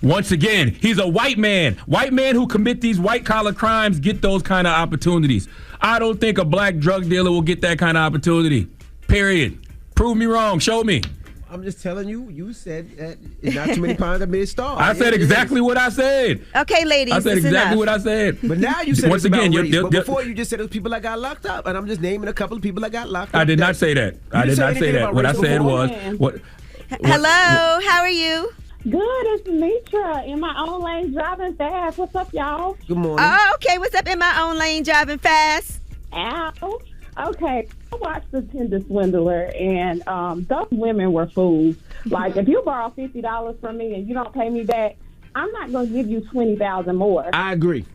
Once again, he's a white man. White men who commit these white collar crimes get those kind of opportunities. I don't think a black drug dealer will get that kind of opportunity. Period. Prove me wrong. Show me. I'm just telling you, you said that not too many times I made star. I said exactly what I said. Okay, ladies. I said exactly what I said. But now you said once it's again, about race. But before you just said it was people that got locked up, and I'm just naming a couple of people that got locked up. I did not say that. I did not say that. What I said was what. Hello, how are you? Good, it's Mitra in my own lane driving fast. What's up, y'all? Good morning. Oh, okay. What's up in my own lane driving fast? Ow. Okay, I watched the Tinder Swindler, and those women were fools. Like, if you borrow $50 from me and you don't pay me back, I'm not going to give you $20,000 more. I agree.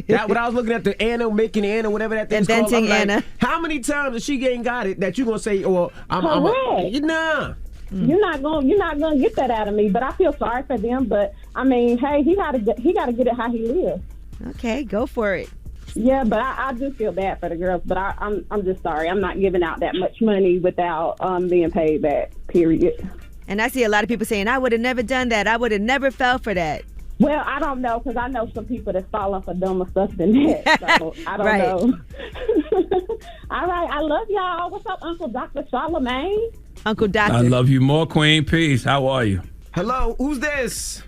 That when I was looking at the Anna, making Anna, whatever that thing's called, I'm like, Anna. how many times has she ain't got it that you gonna say, "Oh, Correct. nah." You're not gonna get that out of me. But I feel sorry for them. But I mean, hey, he gotta get it how he lives. Okay, go for it. Yeah, but I do feel bad for the girls. But I'm just sorry. I'm not giving out that much money without being paid back. Period. And I see a lot of people saying, I would have never done that. I would have never fell for that. Well, I don't know, because I know some people that's falling for dumber stuff than that. So I don't know. All right, I love y'all. What's up, Uncle Dr. Charlamagne? Uncle Doctor. I love you more, Queen. Peace. How are you? Hello, who's this?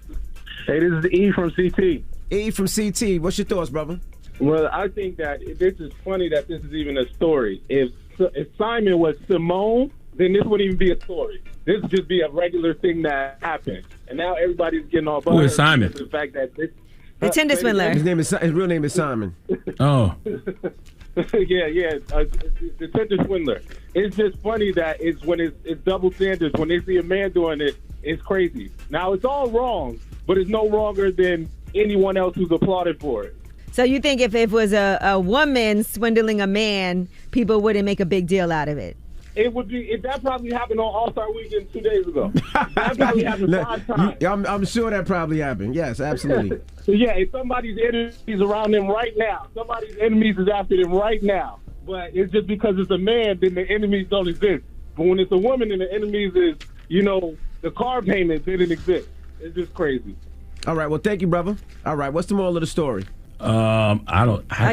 Hey, this is E from CT. E from CT. What's your thoughts, brother? Well, I think that this is funny that this is even a story. If Simon was Simone, then this wouldn't even be a story. This would just be a regular thing that happened. And now everybody's getting all Who is Simon? The fact that this, the Tinder Swindler. His real name is Simon. Oh. yeah. The Tinder Swindler. It's just funny that it's double standards. When they see a man doing it, it's crazy. Now, it's all wrong, but it's no wronger than anyone else who's applauded for it. So you think if it was a woman swindling a man, people wouldn't make a big deal out of it? It would be. That probably happened on All-Star Weekend 2 days ago. That probably happened 5 times. I'm sure that probably happened. Yes, absolutely. So yeah, if somebody's enemies around them right now, somebody's enemies is after them right now. But it's just because it's a man, then the enemies don't exist. But when it's a woman and the enemies is, the car payment didn't exist. It's just crazy. All right. Well, thank you, brother. All right. What's the moral of the story? I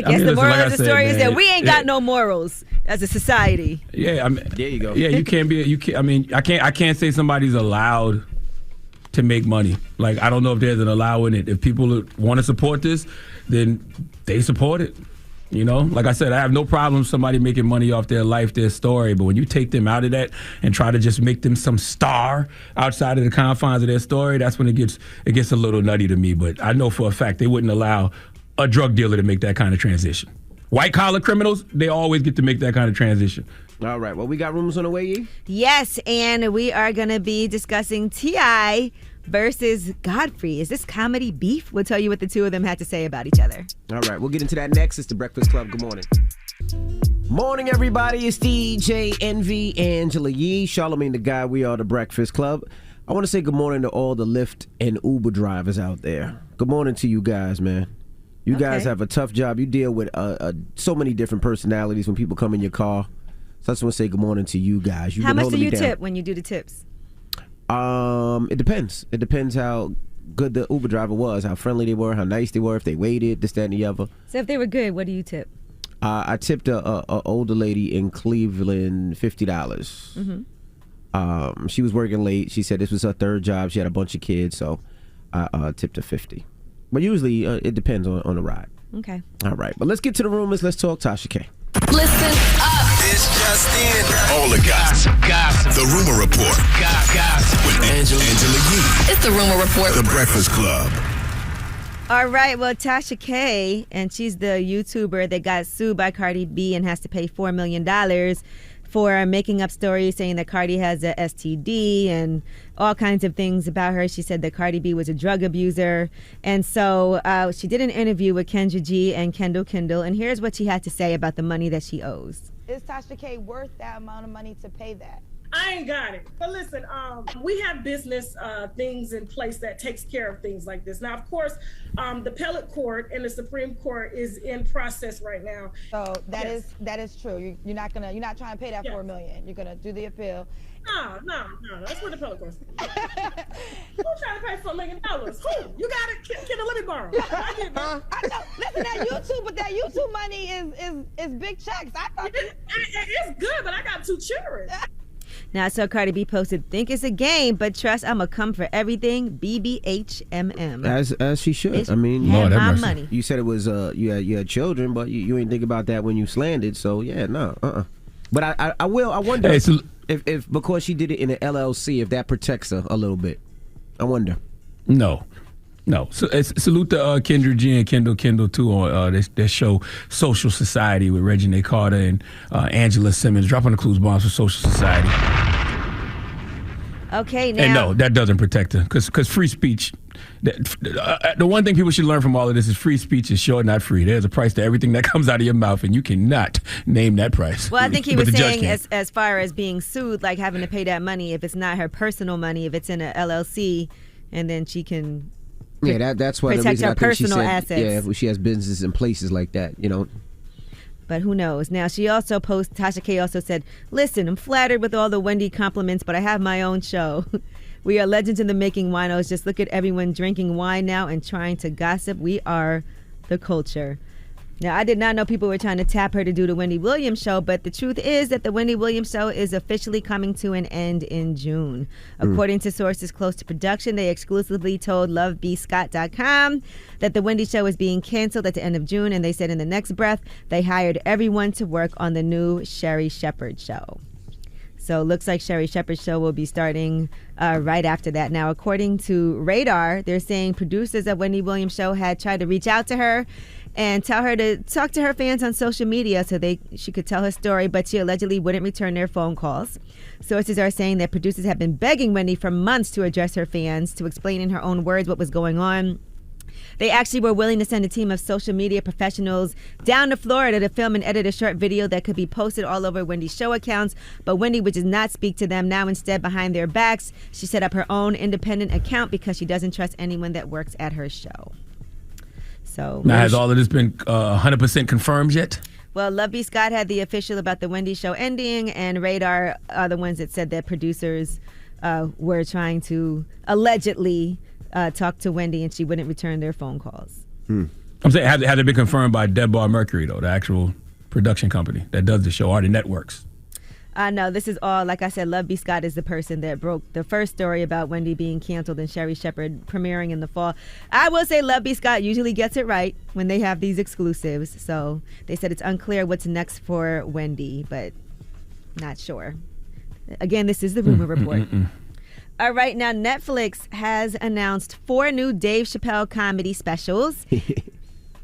guess the moral of the story is that we ain't got no morals as a society. Yeah, I mean, there you go. Yeah, you can't be. I can't say somebody's allowed to make money. Like, I don't know if there's an allow in it. If people want to support this, then they support it. Like I said, I have no problem with somebody making money off their life, their story. But when you take them out of that and try to just make them some star outside of the confines of their story, that's when it gets a little nutty to me. But I know for a fact they wouldn't allow a drug dealer to make that kind of transition. White collar criminals, they always get to make that kind of transition. All right. Well, we got rumors on the way, Yee? Yes, and we are going to be discussing T.I. versus Godfrey. Is this comedy beef? We'll tell you what the two of them had to say about each other. All right. We'll get into that next. It's The Breakfast Club. Good morning. Morning, everybody. It's DJ Envy, Angela Yee, Charlamagne the Guy. We are The Breakfast Club. I want to say good morning to all the Lyft and Uber drivers out there. Good morning to you guys, man. You guys have a tough job. You deal with so many different personalities when people come in your car. So I just want to say good morning to you guys. How much do you tip when you do the tips? It depends. It depends how good the Uber driver was, how friendly they were, how nice they were, if they waited, this, that, and the other. So if they were good, what do you tip? I tipped a older lady in Cleveland $50. Mm-hmm. She was working late. She said this was her third job. She had a bunch of kids, so I tipped her $50. But usually it depends on the ride. Okay. All right. But let's get to the rumors. Let's talk Tasha K. Listen up. This All the gossip. The Rumor Report. Gossip. With Angela Yee. It's the Rumor Report. The Breakfast Club. All right, well, Tasha K, and she's the YouTuber that got sued by Cardi B and has to pay $4 million for making up stories saying that Cardi has a STD and all kinds of things about her. She said that Cardi B was a drug abuser. And so she did an interview with Kendra G and Kendall Kendall, and here's what she had to say about the money that she owes. Is Tasha K worth that amount of money to pay that? I ain't got it. But listen, we have business things in place that takes care of things like this. Now, of course, the appellate court and the Supreme Court is in process right now. So that is true. You're not trying to pay that $4 million. You're gonna do the appeal. No. That's what the appellate court. Who's trying to pay $4 million? Who? You got it? Kendall, let me borrow. I know. Listen, that YouTube money is big checks. I thought it's good, but I got 2 children. Now, so Cardi B posted, think it's a game, but trust I'ma come for everything. BBHMM. As she should. Bitch, I mean, have my money. You said it was you had children, but you ain't think about that when you slandered. So yeah, no, But I wonder if because she did it in an LLC, if that protects her a little bit. I wonder. No. So, salute to Kendra G and Kendall Kendall too on their show Social Society with Regina Carter and Angela Simmons. Dropping the clues bombs for Social Society. Okay, now. And no, that doesn't protect her because free speech. The one thing people should learn from all of this is free speech is short, not free. There's a price to everything that comes out of your mouth, and you cannot name that price. Well, I think he was saying as far as being sued, like having to pay that money if it's not her personal money, if it's in an LLC, and then she can. Yeah, that's why protect her personal assets. assets. Yeah, she has businesses in places like that, But who knows? Now, she also Tasha K also said, listen, I'm flattered with all the Wendy compliments, but I have my own show. We are legends in the making, winos. Just look at everyone drinking wine now and trying to gossip. We are the culture. Now, I did not know people were trying to tap her to do the Wendy Williams show, but the truth is that the Wendy Williams show is officially coming to an end in June. According to sources close to production, they exclusively told LoveBScott.com that the Wendy show is being canceled at the end of June, and they said in the next breath, they hired everyone to work on the new Sherri Shepherd show. So it looks like Sherri Shepherd's show will be starting right after that. Now, according to Radar, they're saying producers of Wendy Williams' show had tried to reach out to her and tell her to talk to her fans on social media so she could tell her story, but she allegedly wouldn't return their phone calls. Sources are saying that producers have been begging Wendy for months to address her fans, to explain in her own words what was going on. They actually were willing to send a team of social media professionals down to Florida to film and edit a short video that could be posted all over Wendy's show accounts, but Wendy would just not speak to them. Now, instead, behind their backs, she set up her own independent account because she doesn't trust anyone that works at her show. So now, has all of this been 100% confirmed yet? Well, Love B. Scott had the official about the Wendy show ending, and Radar are the ones that said that producers were trying to allegedly talk to Wendy and she wouldn't return their phone calls. I'm saying, has it been confirmed by Deadbar Mercury, though, the actual production company that does the show, or the networks? No, this is all, like I said, Love B. Scott is the person that broke the first story about Wendy being canceled and Sherri Shepherd premiering in the fall. I will say Love B. Scott usually gets it right when they have these exclusives. So they said it's unclear what's next for Wendy, but not sure. Again, this is the Rumor Report. All right, now Netflix has announced 4 new Dave Chappelle comedy specials.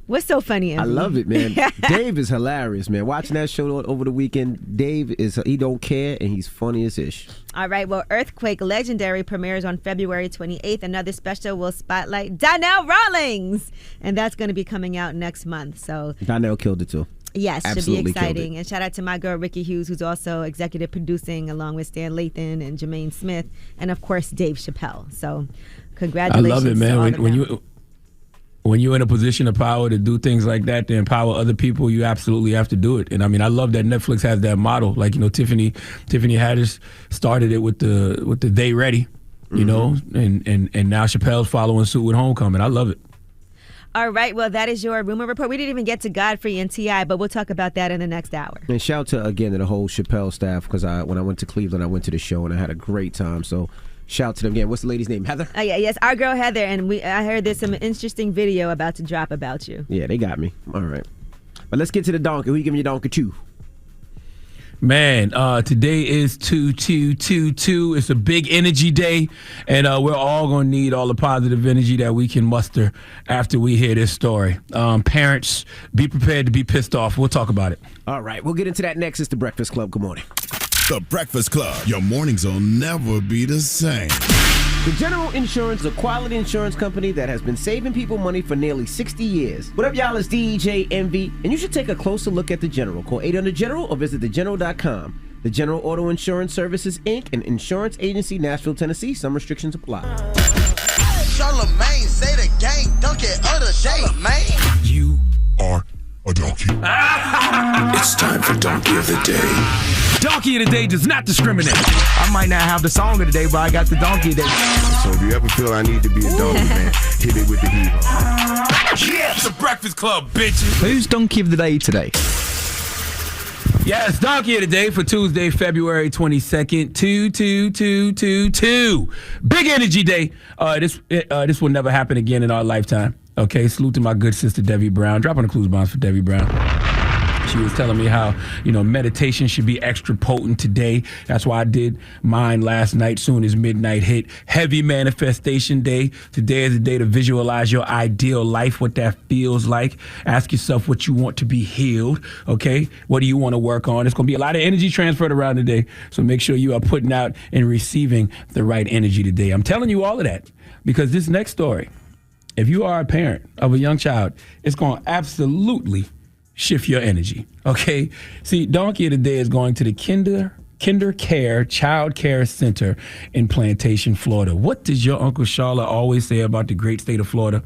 What's so funny, Anthony? I love it, man. Dave is hilarious, man. Watching that show over the weekend, Dave he don't care, and he's funny as ish. All right, well, Earthquake Legendary premieres on February 28th. Another special will spotlight Donnell Rawlings, and that's going to be coming out next month. So Donnell killed it, too. Yes, absolutely should be exciting. And shout out to my girl, Ricky Hughes, who's also executive producing along with Stan Lathan and Jermaine Smith, and, of course, Dave Chappelle. So congratulations. I love it, man. When you're in a position of power to do things like that, to empower other people, you absolutely have to do it. And I mean, I love that Netflix has that model. Like, Tiffany Haddish started it with the They Ready, and now Chappelle's following suit with Homecoming. I love it. All right, well, that is your Rumor Report. We didn't even get to Godfrey and T.I., but we'll talk about that in the next hour. And shout out to the whole Chappelle staff, because when I went to Cleveland, I went to the show and I had a great time. So shout out to them again. What's the lady's name? Heather? Yes, our girl Heather. And I heard there's some interesting video about to drop about you. Yeah, they got me. All right. But let's get to the donkey. Who you giving your donkey to? Man, today is 2222. It's a big energy day, and we're all going to need all the positive energy that we can muster after we hear this story. Parents, be prepared to be pissed off. We'll talk about it. All right, we'll get into that next. It's The Breakfast Club. Good morning. The Breakfast Club. Your mornings will never be the same. The General Insurance is a quality insurance company that has been saving people money for nearly 60 years. What up, y'all? It's DJ Envy, and you should take a closer look at The General. Call 800-GENERAL or visit thegeneral.com. The General Auto Insurance Services, Inc., an insurance agency, Nashville, Tennessee. Some restrictions apply. Charlamagne say the gang donkey of the day, man. You are a donkey. It's time for Donkey of the Day. Donkey of the Day does not discriminate. I might not have the song of the day, but I got the Donkey of the Day. So if you ever feel I need to be a donkey, man, hit it with the heat. Yeah, it's The Breakfast Club, bitches. Who's Donkey of the Day today? Yes, Donkey of the Day for Tuesday, February 22nd, 22222. Big energy day. This will never happen again in our lifetime. Okay, salute to my good sister Debbie Brown. Drop on the clues bombs for Debbie Brown. She was telling me how, meditation should be extra potent today. That's why I did mine last night, soon as midnight hit. Heavy manifestation day. Today is the day to visualize your ideal life, what that feels like. Ask yourself what you want to be healed, okay? What do you want to work on? There's going to be a lot of energy transferred around today, so make sure you are putting out and receiving the right energy today. I'm telling you all of that because this next story, if you are a parent of a young child, it's going to absolutely shift your energy, okay? See, Donkey of the Day is going to the Kinder Care Child Care Center in Plantation, Florida. What does your Uncle Charla always say about the great state of Florida?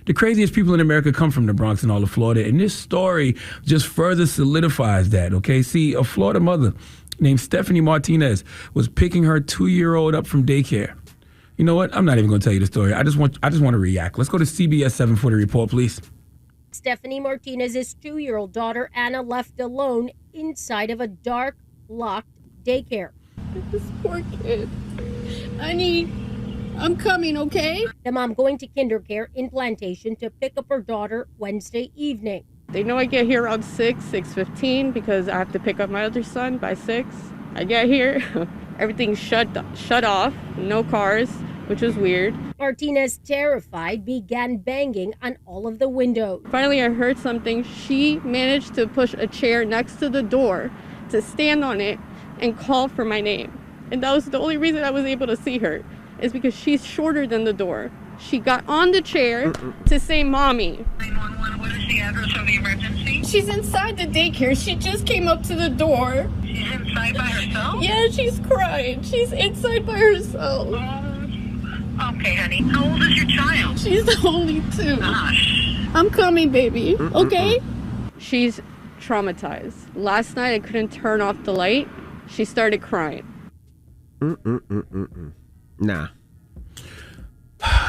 The craziest people in America come from the Bronx and all of Florida, and this story just further solidifies that, okay? See, a Florida mother named Stephanie Martinez was picking her 2-year-old up from daycare. You know what? I'm not even going to tell you the story. I just want to react. Let's go to CBS 7 for the report, please. Stephanie Martinez's 2-year-old daughter, Anna, left alone inside of a dark, locked daycare. This poor kid. I'm coming, okay? The mom going to KinderCare in Plantation to pick up her daughter Wednesday evening. They know I get here around 6:15 because I have to pick up my other son by 6. I get here, everything's shut off, no cars, which is weird. Martinez, terrified, began banging on all of the windows. Finally, I heard something. She managed to push a chair next to the door to stand on it and call for my name. And that was the only reason I was able to see her, is because she's shorter than the door. She got on the chair to say, "Mommy." 911, what is the address of the emergency? She's inside the daycare. She just came up to the door. She's inside by herself? Yeah, she's crying. She's inside by herself. Okay, honey. How old is your child? She's only 2. Gosh. I'm coming, baby. Okay? She's traumatized. Last night, I couldn't turn off the light. She started crying. Nah.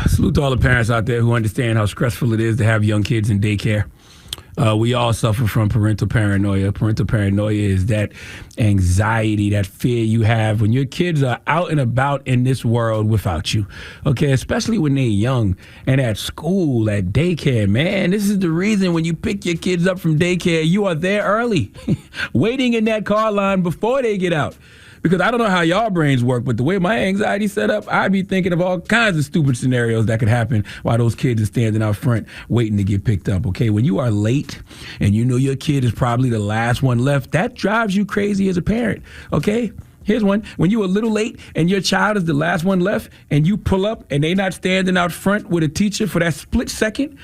Salute to all the parents out there who understand how stressful it is to have young kids in daycare. We all suffer from parental paranoia. Parental paranoia is that anxiety, that fear you have when your kids are out and about in this world without you. Okay, especially when they're young and at school, at daycare. Man, this is the reason when you pick your kids up from daycare, you are there early, waiting in that car line before they get out. Because I don't know how y'all brains work, but the way my anxiety set up, I'd be thinking of all kinds of stupid scenarios that could happen while those kids are standing out front waiting to get picked up, okay? When you are late and you know your kid is probably the last one left, that drives you crazy as a parent, okay? Here's one. When you're a little late and your child is the last one left and you pull up and they not standing out front with a teacher for that split second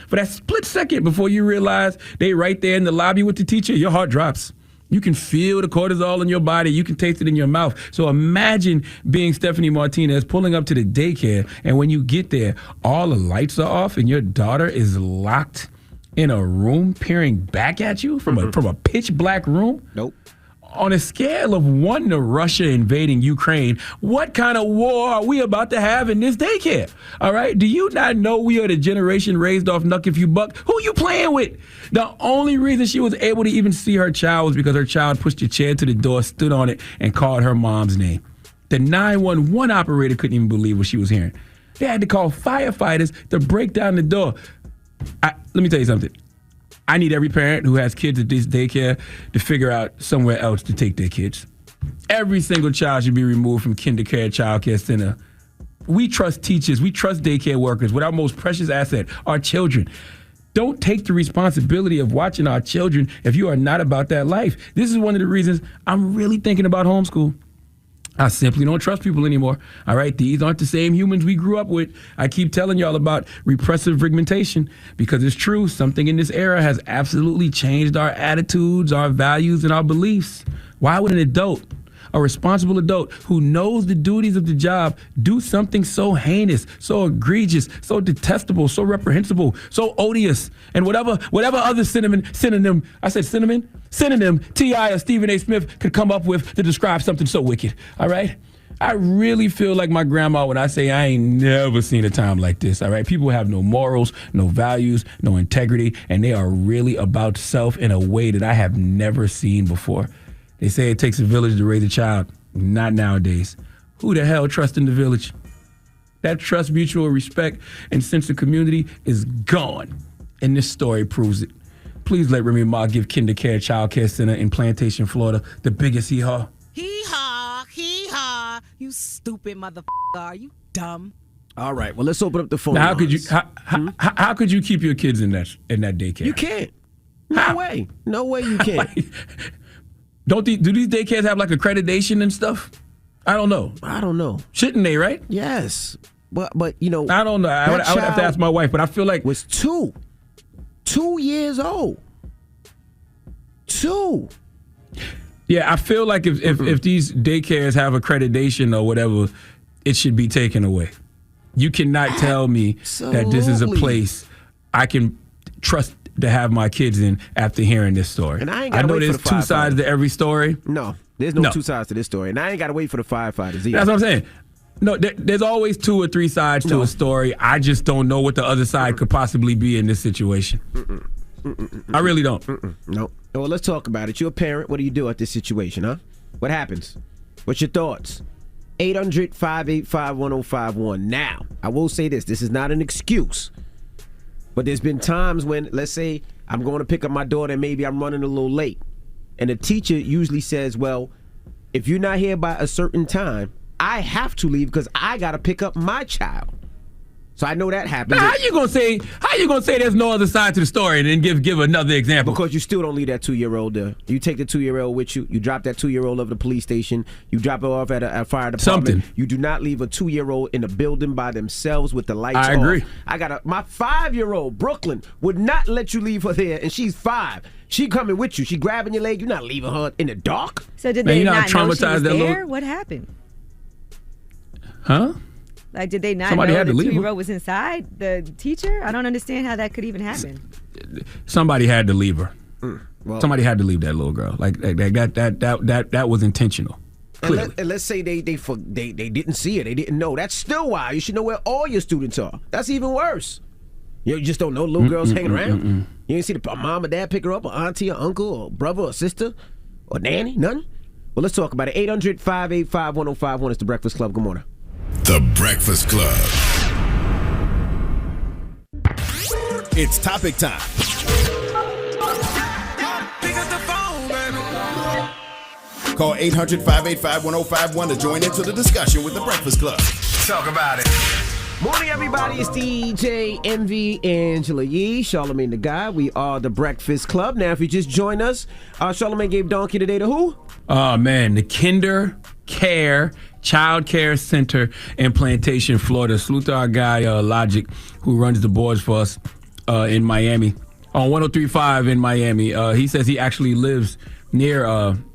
before you realize they right there in the lobby with the teacher, your heart drops. You can feel the cortisol in your body. You can taste it in your mouth. So imagine being Stephanie Martinez pulling up to the daycare, and when you get there, all the lights are off and your daughter is locked in a room peering back at you from a pitch black room. Nope. On a scale of 1 to Russia invading Ukraine, what kind of war are we about to have in this daycare? All right? Do you not know we are the generation raised off Knuck If You Buck? Who you playing with? The only reason she was able to even see her child was because her child pushed a chair to the door, stood on it, and called her mom's name. The 911 operator couldn't even believe what she was hearing. They had to call firefighters to break down the door. Let me tell you something. I need every parent who has kids at this daycare to figure out somewhere else to take their kids. Every single child should be removed from kindergarten, child care center. We trust teachers. We trust daycare workers with our most precious asset, our children. Don't take the responsibility of watching our children if you are not about that life. This is one of the reasons I'm really thinking about homeschool. I simply don't trust people anymore. All right, these aren't the same humans we grew up with. I keep telling y'all about repressive rigmentation because it's true. Something in this era has absolutely changed our attitudes, our values, and our beliefs. Why would an adult, a responsible adult who knows the duties of the job, do something so heinous, so egregious, so detestable, so reprehensible, so odious, and whatever other synonym T.I. or Stephen A. Smith could come up with to describe something so wicked, all right? I really feel like my grandma when I say I ain't never seen a time like this, all right? People have no morals, no values, no integrity, and they are really about self in a way that I have never seen before. They say it takes a village to raise a child. Not nowadays. Who the hell trusts in the village? That trust, mutual respect, and sense of community is gone. And this story proves it. Please let Remy Ma give KinderCare Child Care Center in Plantation, Florida, the biggest hee-haw. Hee-haw, hee-haw. You stupid motherfucker. Are you dumb? All right, well, let's open up the phone Now, lines. how could you keep your kids in that daycare? You can't. No way. No way you can't. Do these daycares have like accreditation and stuff? I don't know. Shouldn't they, right? Yes. But you know. I don't know. I would have to ask my wife, but I feel like. Was 2 years old. 2. Yeah, I feel like if these daycares have accreditation or whatever, it should be taken away. You cannot tell me that this is a place I can trust to have my kids in after hearing this story. And I know there's two sides to every story. No, there's no two sides to this story. And I ain't got to wait for the firefighters either. That's what I'm saying. No, there's always 2 or 3 sides to a story. I just don't know what the other side could possibly be in this situation. I really don't. No. Well, let's talk about it. You're a parent. What do you do at this situation, huh? What happens? What's your thoughts? 800-585-1051. Now, I will say this. This is not an excuse. But there's been times when, let's say, I'm going to pick up my daughter and maybe I'm running a little late. And the teacher usually says, well, if you're not here by a certain time, I have to leave because I got to pick up my child. So I know that happens. Now, how you gonna say there's no other side to the story and then give another example? Because you still don't leave that 2-year-old there. You take the 2-year-old with you. You drop that 2-year-old over the police station. You drop it off at a fire department. You do not leave a 2-year-old in a building by themselves with the lights off. I agree. My 5-year-old, Brooklyn, would not let you leave her there, and she's 5. She coming with you. She grabbing your leg. You're not leaving her in the dark. So did they not know she was there? What happened? Huh? Like, did they not Somebody know had the to leave 2-year-old was inside the teacher? I don't understand how that could even happen. Somebody had to leave her. Well, somebody had to leave that little girl. Like that was intentional. Clearly. And let's say they didn't see it. They didn't know. That's still why you should know where all your students are. That's even worse. You just don't know little girls hanging around. You ain't see the mom or dad pick her up, or auntie or uncle or brother or sister or nanny. Nothing. Well, let's talk about it. 800-585-1051 is the Breakfast Club. Good morning. The Breakfast Club. It's topic time. Call 800-585-1051 to join into the discussion with The Breakfast Club. Talk about it. Morning, everybody. It's DJ MV Angela Yee, Charlamagne the Guy. We are The Breakfast Club. Now, if you just joined us, Charlamagne gave donkey today to who? Oh, man, the KinderCare Child Care Center in Plantation, Florida. Salute to our guy, Logic, who runs the boards for us in Miami. On 103.5 in Miami. He says he actually lives near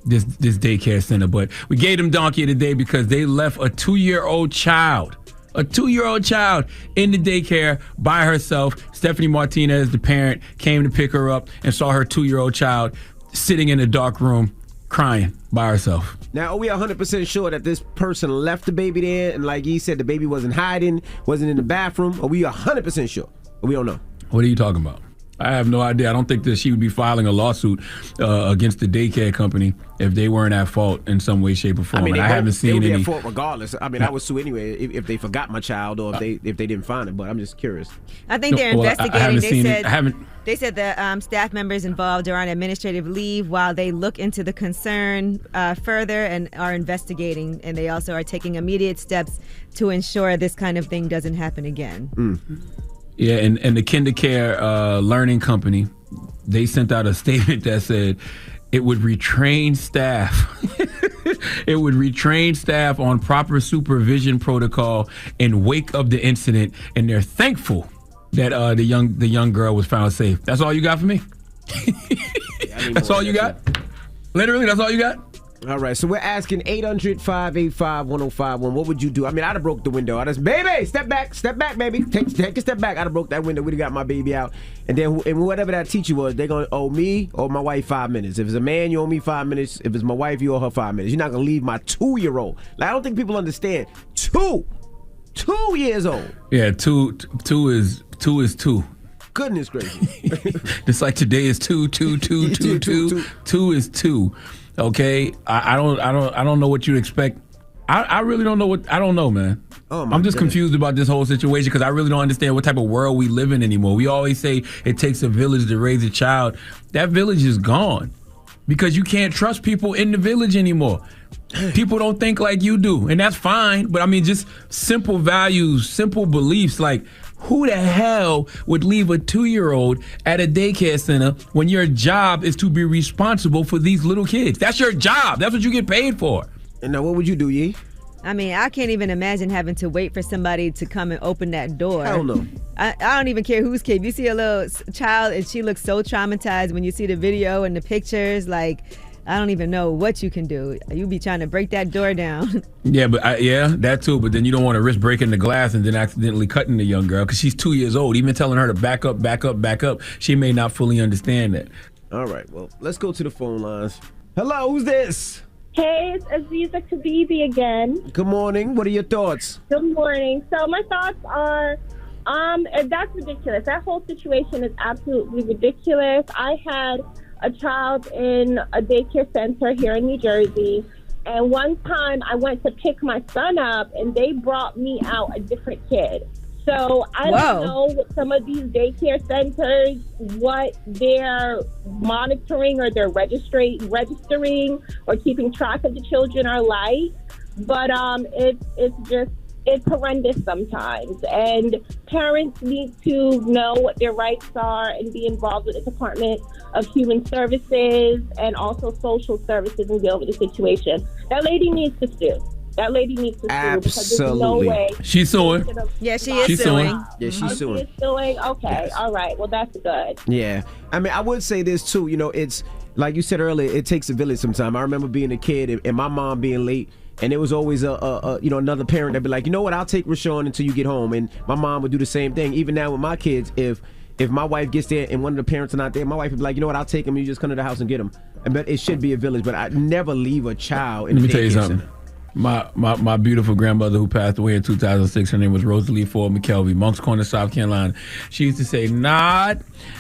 this daycare center. But we gave him donkey today because they left a 2-year-old child. A 2-year-old child in the daycare by herself. Stephanie Martinez, the parent, came to pick her up and saw her 2-year-old child sitting in a dark room crying by herself. Now, are we 100% sure that this person left the baby there and like he said, the baby wasn't hiding, wasn't in the bathroom? Are we 100% sure? Or we don't know? What are you talking about? I have no idea. I don't think that she would be filing a lawsuit against the daycare company if they weren't at fault in some way, shape, or form. I mean, I haven't seen they would any. be at fault regardless. I mean, I would sue anyway if they forgot my child or if they didn't find it. But I'm just curious. I think they're investigating. I haven't seen it. They said the staff members involved are on administrative leave while they look into the concern further and are investigating. And they also are taking immediate steps to ensure this kind of thing doesn't happen again. Yeah, and the KinderCare learning company, they sent out a statement that said it would retrain staff. It would retrain staff on proper supervision protocol in wake of the incident, and they're thankful that the young girl was found safe. That's all you got for me? That's all you got? Literally, that's all you got? All right, so we're asking 800-585-1051. What would you do? I mean, I'd have broke the window. I'd have, baby, step back, baby. Take a step back. I'd have broke that window. We'd have got my baby out. And then whatever that teacher was, they're going to owe me or my wife 5 minutes. If it's a man, you owe me 5 minutes. If it's my wife, you owe her 5 minutes. You're not going to leave my 2-year-old. Like, I don't think people understand. 2 years old. Yeah, two is two. Goodness gracious. Just like today is two. 2 is 2. Okay, I don't know what you expect. I really don't know I don't know, man. I'm just confused about this whole situation because I really don't understand what type of world we live in anymore. We always say it takes a village to raise a child. That village is gone because you can't trust people in the village anymore. People don't think like you do, and that's fine. But I mean, just simple values, simple beliefs like, who the hell would leave a 2-year-old at a daycare center when your job is to be responsible for these little kids? That's your job. That's what you get paid for. And now what would you do, Yee? I mean, I can't even imagine having to wait for somebody to come and open that door. Hell no. I don't even care whose kid. You see a little child and she looks so traumatized when you see the video and the pictures, like, I don't even know what you can do. You be trying to break that door down. Yeah, but that too. But then you don't want to risk breaking the glass and then accidentally cutting the young girl because she's 2 years old. Even telling her to back up, she may not fully understand that. All right, well, let's go to the phone lines. Hello, who's this? Hey, it's Aziza Kabibi again. Good morning. What are your thoughts? Good morning. So my thoughts are, that's ridiculous. That whole situation is absolutely ridiculous. I had a child in a daycare center here in New Jersey, and one time I went to pick my son up, and they brought me out a different kid. So I don't know what some of these daycare centers, what they're monitoring or they're registering or keeping track of the children are like. But it's horrendous sometimes. And parents need to know what their rights are and be involved with the Department of Human Services and also social services and deal with the situation. That lady needs to sue. Absolutely. Because there's no way. She's suing. Yeah, she is suing. Yeah, she's suing. She is suing? Okay, yes. All right. Well, that's good. Yeah. I mean, I would say this too. You know, it's like you said earlier, it takes a village sometimes. I remember being a kid and my mom being late. And there was always another parent that'd be like, you know what, I'll take Rashawn until you get home. And my mom would do the same thing. Even now with my kids, if my wife gets there and one of the parents are not there, my wife would be like, you know what, I'll take him. You just come to the house and get him. But it should be a village. But I'd never leave a child in a daycare center. Let me tell you something. My beautiful grandmother who passed away in 2006, her name was Rosalie Ford McKelvey, Moncks Corner, South Carolina. She used to say, I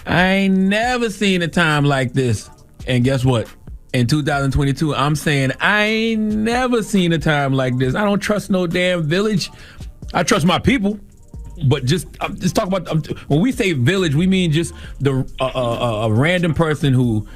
ain't never seen a time like this. And guess what? In 2022, I'm saying I ain't never seen a time like this. I don't trust no damn village. I trust my people. But just talk about, when we say village, we mean just a random person who,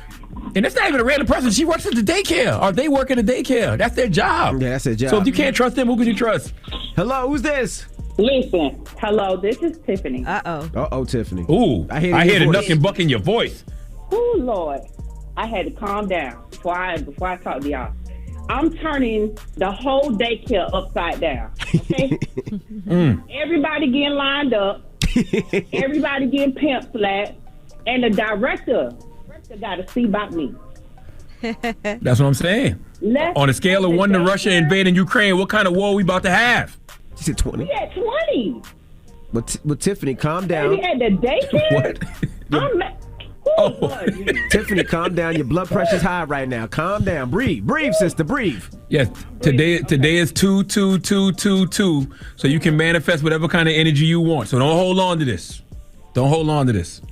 and it's not even a random person. She works at the daycare, or they work at the daycare. That's their job. Yeah, that's their job. So if you can't trust them, who can you trust? Hello, who's this? Listen, hello, this is Tiffany. Uh-oh, Tiffany. Ooh, I hear the knuck and buck in your voice. Oh, Lord. I had to calm down before I talk to y'all. I'm turning the whole daycare upside down. Okay? Everybody getting lined up. Everybody getting pimp slapped. And the director got to see about me. That's what I'm saying. On a scale of 1 to Russia invading Ukraine, what kind of war we about to have? She said 20. We at 20. But Tiffany, calm down. We at the daycare? What? Tiffany, calm down. Your blood pressure's high right now. Calm down. Breathe, sister. Breathe. Yes. Today is 2-2-2-2-2. So you can manifest whatever kind of energy you want. So don't hold on to this.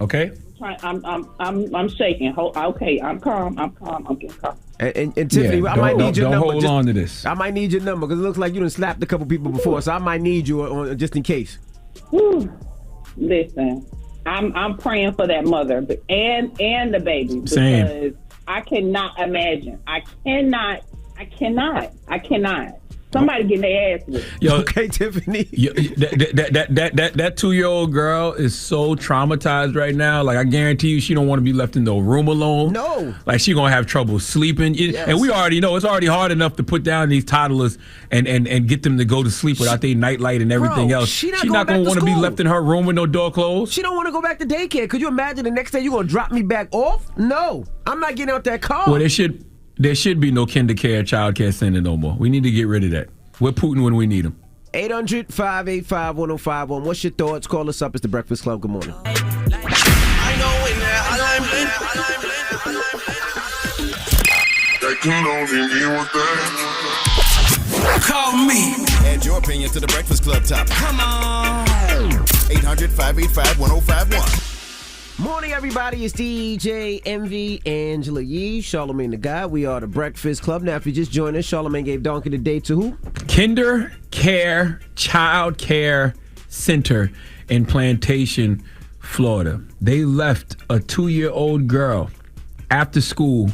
Okay? I'm shaking. Okay, I'm calm. I'm getting calm. And Tiffany, I might need your number. Hold on to this. I might need your number because it looks like you done slapped a couple people before, so I might need you just in case. Whew. Listen, I'm praying for that mother and the baby because Same. I cannot imagine. I cannot. Somebody getting their ass whipped. Yo, okay, Tiffany. That 2-year-old girl is so traumatized right now. Like, I guarantee you she don't want to be left in the room alone. No. Like, she going to have trouble sleeping. Yes. And we already know it's already hard enough to put down these toddlers and get them to go to sleep without their nightlight and everything else. She's not going to want to be left in her room with no door closed. She don't want to go back to daycare. Could you imagine the next day you going to drop me back off? No. I'm not getting out that car. Well, there should be no kinder care, child care center no more. We need to get rid of that. We're Putin when we need him. 800-585-1051. What's your thoughts? Call us up. It's The Breakfast Club. Good morning. Call me. Add your opinion to The Breakfast Club topic. Come on. 800-585-1051. Morning, everybody. It's DJ MV, Angela Yee, Charlamagne the Guy. We are The Breakfast Club. Now, if you just joined us, Charlamagne gave Donkey the day to who? Kinder Care Child Care Center in Plantation, Florida. They left a 2-year-old girl after school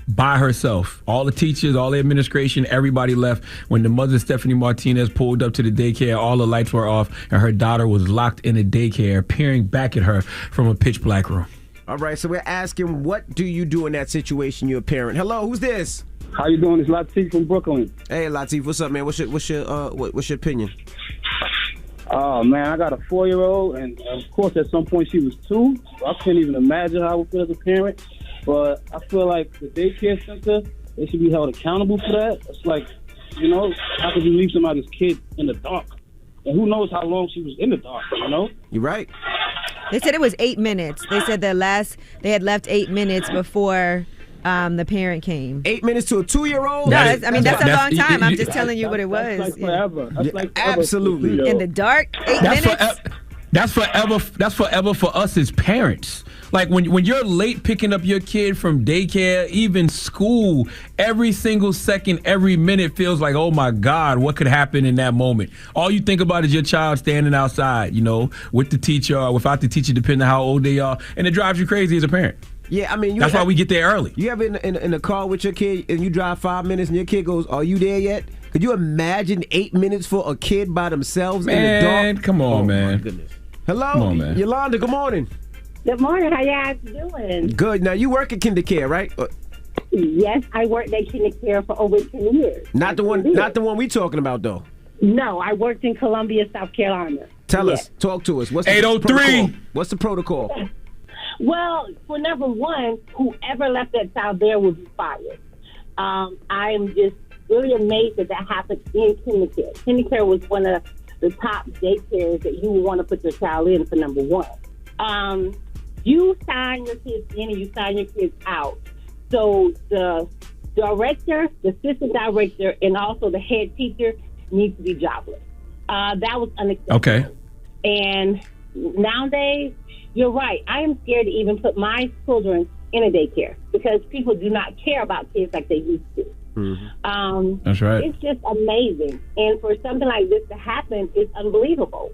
by herself. All the teachers, all the administration, everybody left. When the mother, Stephanie Martinez, pulled up to the daycare, all the lights were off, and her daughter was locked in a daycare, peering back at her from a pitch black room. All right, so we're asking, what do you do in that situation? You're a parent. Hello, who's this? How you doing? It's Latif from Brooklyn. Hey, Latif, what's up, man? What's your opinion? Oh man, I got a 4-year-old, and of course, at some point she was 2. I couldn't even imagine how I would feel as a parent. But I feel like the daycare center, they should be held accountable for that. It's like, how could you leave somebody's kid in the dark? And who knows how long she was in the dark, You're right. They said it was 8 minutes. They said they had left 8 minutes before the parent came. 8 minutes to a 2-year-old? No, that's a long time. I'm just telling you what it was. That's like forever. That's like forever. Absolutely. In the dark, 8 minutes? That's forever for us as parents. Like when you're late picking up your kid from daycare, even school, every single second, every minute feels like, oh my God, what could happen in that moment? All you think about is your child standing outside, with the teacher or without the teacher, depending on how old they are, and it drives you crazy as a parent. Yeah, I mean, that's why we get there early. You ever in a car with your kid and you drive 5 minutes and your kid goes, "Are you there yet?" Could you imagine 8 minutes for a kid by themselves in the dark? Come on, man. My goodness. Hello, come on, man. Yolanda. Good morning. Good morning. How y'all doing? Good. Now you work at Kinder Care, right? Yes, I worked at Kinder Care for over 10 years. Not the one we talking about though. No, I worked in Columbia, South Carolina. Tell us, talk to us. What's the 803? What's the protocol? Well, for number one, whoever left that child there will be fired. I'm just really amazed that happened in Kinder Care. Kinder Care was one of the top daycares that you would want to put your child in for number one. You sign your kids in and you sign your kids out. So the director, the assistant director, and also the head teacher needs to be jobless. That was unacceptable. Okay. And nowadays, you're right. I am scared to even put my children in a daycare because people do not care about kids like they used to. Mm-hmm. That's right. It's just amazing. And for something like this to happen is unbelievable.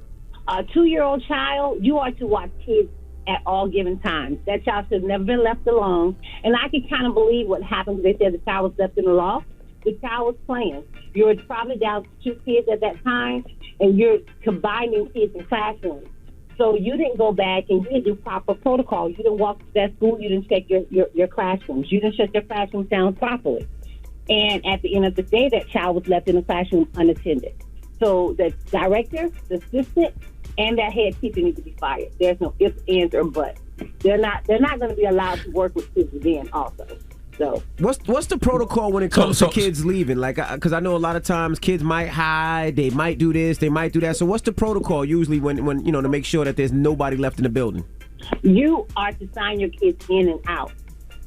A 2-year-old child, you are to watch kids at all given times. That child should have never been left alone. And I can kind of believe what happened. They said the child was left in the loft. The child was playing. You were probably down to 2 kids at that time, and you're combining kids in classrooms. So you didn't go back and you didn't do proper protocol. You didn't walk to that school. You didn't check your classrooms. You didn't shut your classrooms down properly. And at the end of the day, that child was left in the classroom unattended. So the director, the assistant, and that head teacher need to be fired. There's no ifs, ands, or buts. They're not going to be allowed to work with kids again also. So what's the protocol when it comes to kids leaving? Like, because I know a lot of times kids might hide, they might do this, they might do that. So what's the protocol usually when to make sure that there's nobody left in the building? You are to sign your kids in and out.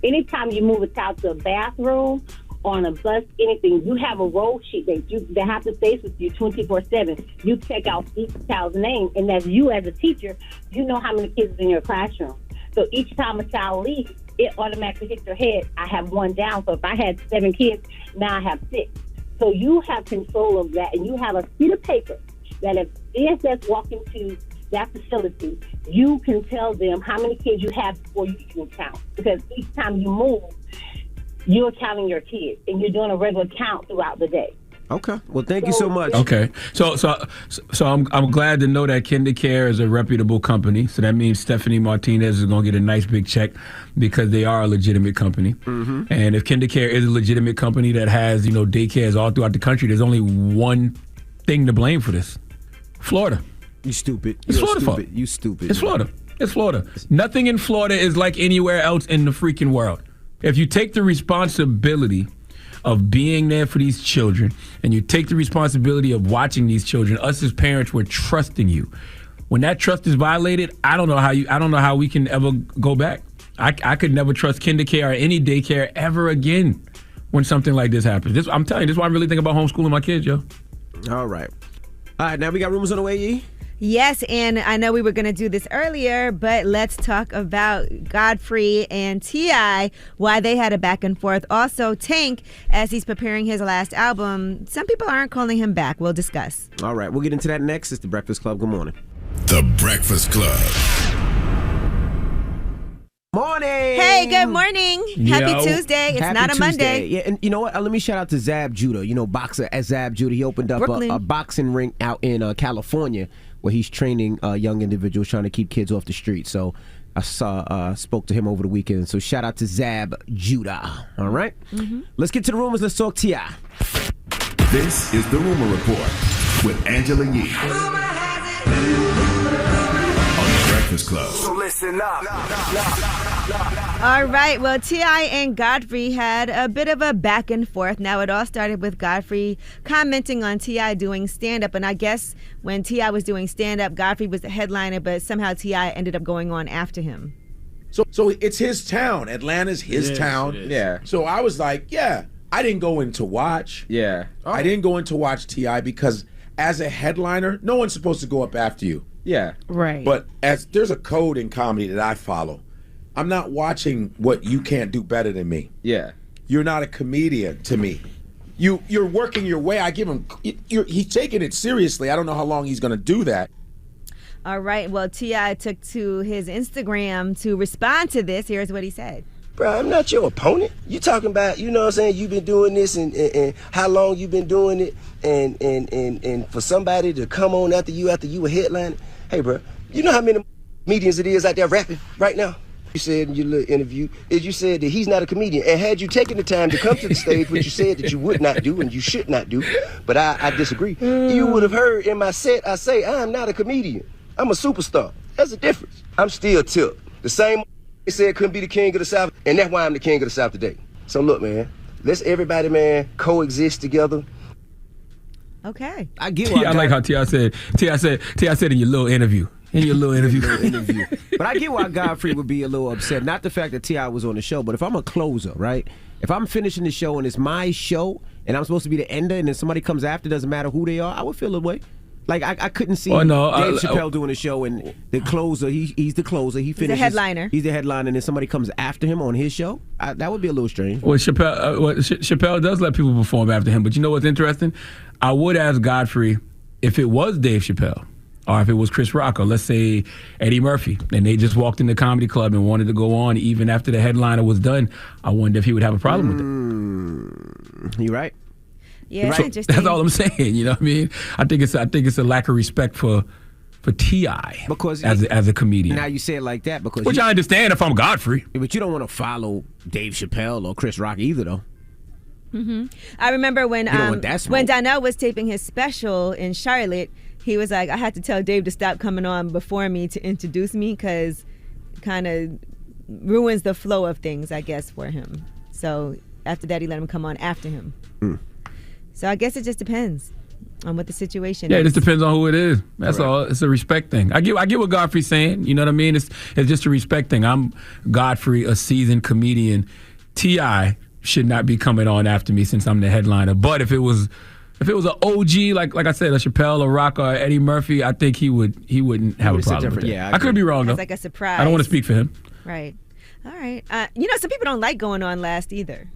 Anytime you move a child to a bathroom, on a bus, anything, you have a roll sheet that have to stay with you 24/7. You check out each child's name, and as you as a teacher, you know how many kids are in your classroom. So each time a child leaves, it automatically hits your head. I have one down. So if I had 7 kids, now I have 6. So you have control of that, and you have a sheet of paper that if DSS walk into that facility, you can tell them how many kids you have before you can count. Because each time you move, you're counting your kids, and you're doing a regular count throughout the day. Okay. Well, thank you so much. Okay. So I'm glad to know that KinderCare is a reputable company. So that means Stephanie Martinez is going to get a nice big check because they are a legitimate company. Mm-hmm. And if KinderCare is a legitimate company that has, daycares all throughout the country, there's only one thing to blame for this. Florida. You stupid. It's Florida's fault. You stupid. It's Florida. It's Florida. Nothing in Florida is like anywhere else in the freaking world. If you take the responsibility of being there for these children and you take the responsibility of watching these children, us as parents, we're trusting you. When that trust is violated, I don't know how we can ever go back. I could never trust KinderCare or any daycare ever again when something like this happens. I'm telling you, this is why I'm really thinking about homeschooling my kids, yo. All right. All right, now we got rumors on the way, Yee? Yes, and I know we were going to do this earlier, but let's talk about Godfrey and T.I., why they had a back and forth. Also, Tank, as he's preparing his last album, some people aren't calling him back. We'll discuss. All right, we'll get into that next. It's The Breakfast Club. Good morning. The Breakfast Club. Morning. Hey, good morning. Happy Tuesday. It's Happy not a Tuesday. Monday. Yeah, and you know what? Let me shout out to Zab Judah. Boxer Zab Judah. He opened up a boxing ring out in California where he's training young individuals trying to keep kids off the street. So I spoke to him over the weekend. So shout out to Zab Judah. All right? Mm-hmm. Let's get to the rumors. Let's talk T.I. This is the Rumor Report with Angela Yee. On the Breakfast Club. So listen up. All right. Well, T.I. and Godfrey had a bit of a back and forth. Now, it all started with Godfrey commenting on T.I. doing stand-up. And I guess when T.I. was doing stand-up, Godfrey was the headliner, but somehow T.I. ended up going on after him. So it's his town. Atlanta's his town. Yeah. So I was like, yeah. I didn't go in to watch. Yeah. I didn't go in to watch T.I. because as a headliner, no one's supposed to go up after you. Yeah. Right. But as there's a code in comedy that I follow. I'm not watching what you can't do better than me. Yeah. You're not a comedian to me. You're working your way. I give him. He's taking it seriously. I don't know how long he's going to do that. All right. Well, T.I. took to his Instagram to respond to this. Here's what he said. Bro, I'm not your opponent. You talking about, you know what I'm saying, you've been doing this and how long you've been doing it and for somebody to come on after you a headline. Hey, bro, you know how many comedians it is out there rapping right now? You said in your little interview, you said that he's not a comedian. And had you taken the time to come to the stage, which you said that you would not do and you should not do, but I disagree, you would have heard in my set, I say, I'm not a comedian. I'm a superstar. That's the difference. I'm still Tip. The same they said couldn't be the king of the South, and that's why I'm the king of the South today. So look, man, let's everybody, man, coexist together. Okay. I get I like how T.I. said in your little interview. But I get why Godfrey would be a little upset. Not the fact that T.I. was on the show, but if I'm a closer, right? If I'm finishing the show and it's my show and I'm supposed to be the ender and then somebody comes after, doesn't matter who they are, I would feel a way. Like, I couldn't see Dave Chappelle doing a show and the closer, he's the closer. He finishes. He's the headliner. He's the headliner, and then somebody comes after him on his show. That would be a little strange. Well, Chappelle does let people perform after him. But you know what's interesting? I would ask Godfrey if it was Dave Chappelle or if it was Chris Rock or let's say Eddie Murphy, and they just walked in the comedy club and wanted to go on even after the headliner was done, I wonder if he would have a problem with it. You right? Yeah, it's so interesting. That's all I'm saying. You know what I mean? I think it's a lack of respect for T.I. because as a comedian. Now you say it like that because which I understand if I'm Godfrey, but you don't want to follow Dave Chappelle or Chris Rock either, though. Mm-hmm. I remember when Donnell was taping his special in Charlotte, he was like, I had to tell Dave to stop coming on before me to introduce me because it kind of ruins the flow of things, I guess, for him. So after that, he let him come on after him. So I guess it just depends on what the situation is. Yeah, it just depends on who it is. That's all. It's a respect thing. I get what Godfrey's saying. You know what I mean? It's just a respect thing. I'm Godfrey, a seasoned comedian. T.I. should not be coming on after me since I'm the headliner. But if it was an OG, like I said, a Chappelle, a Rock, or Eddie Murphy, I think he wouldn't have a problem with that. Yeah, I could be wrong though. It's like a surprise. I don't want to speak for him. Right. All right. Some people don't like going on last either.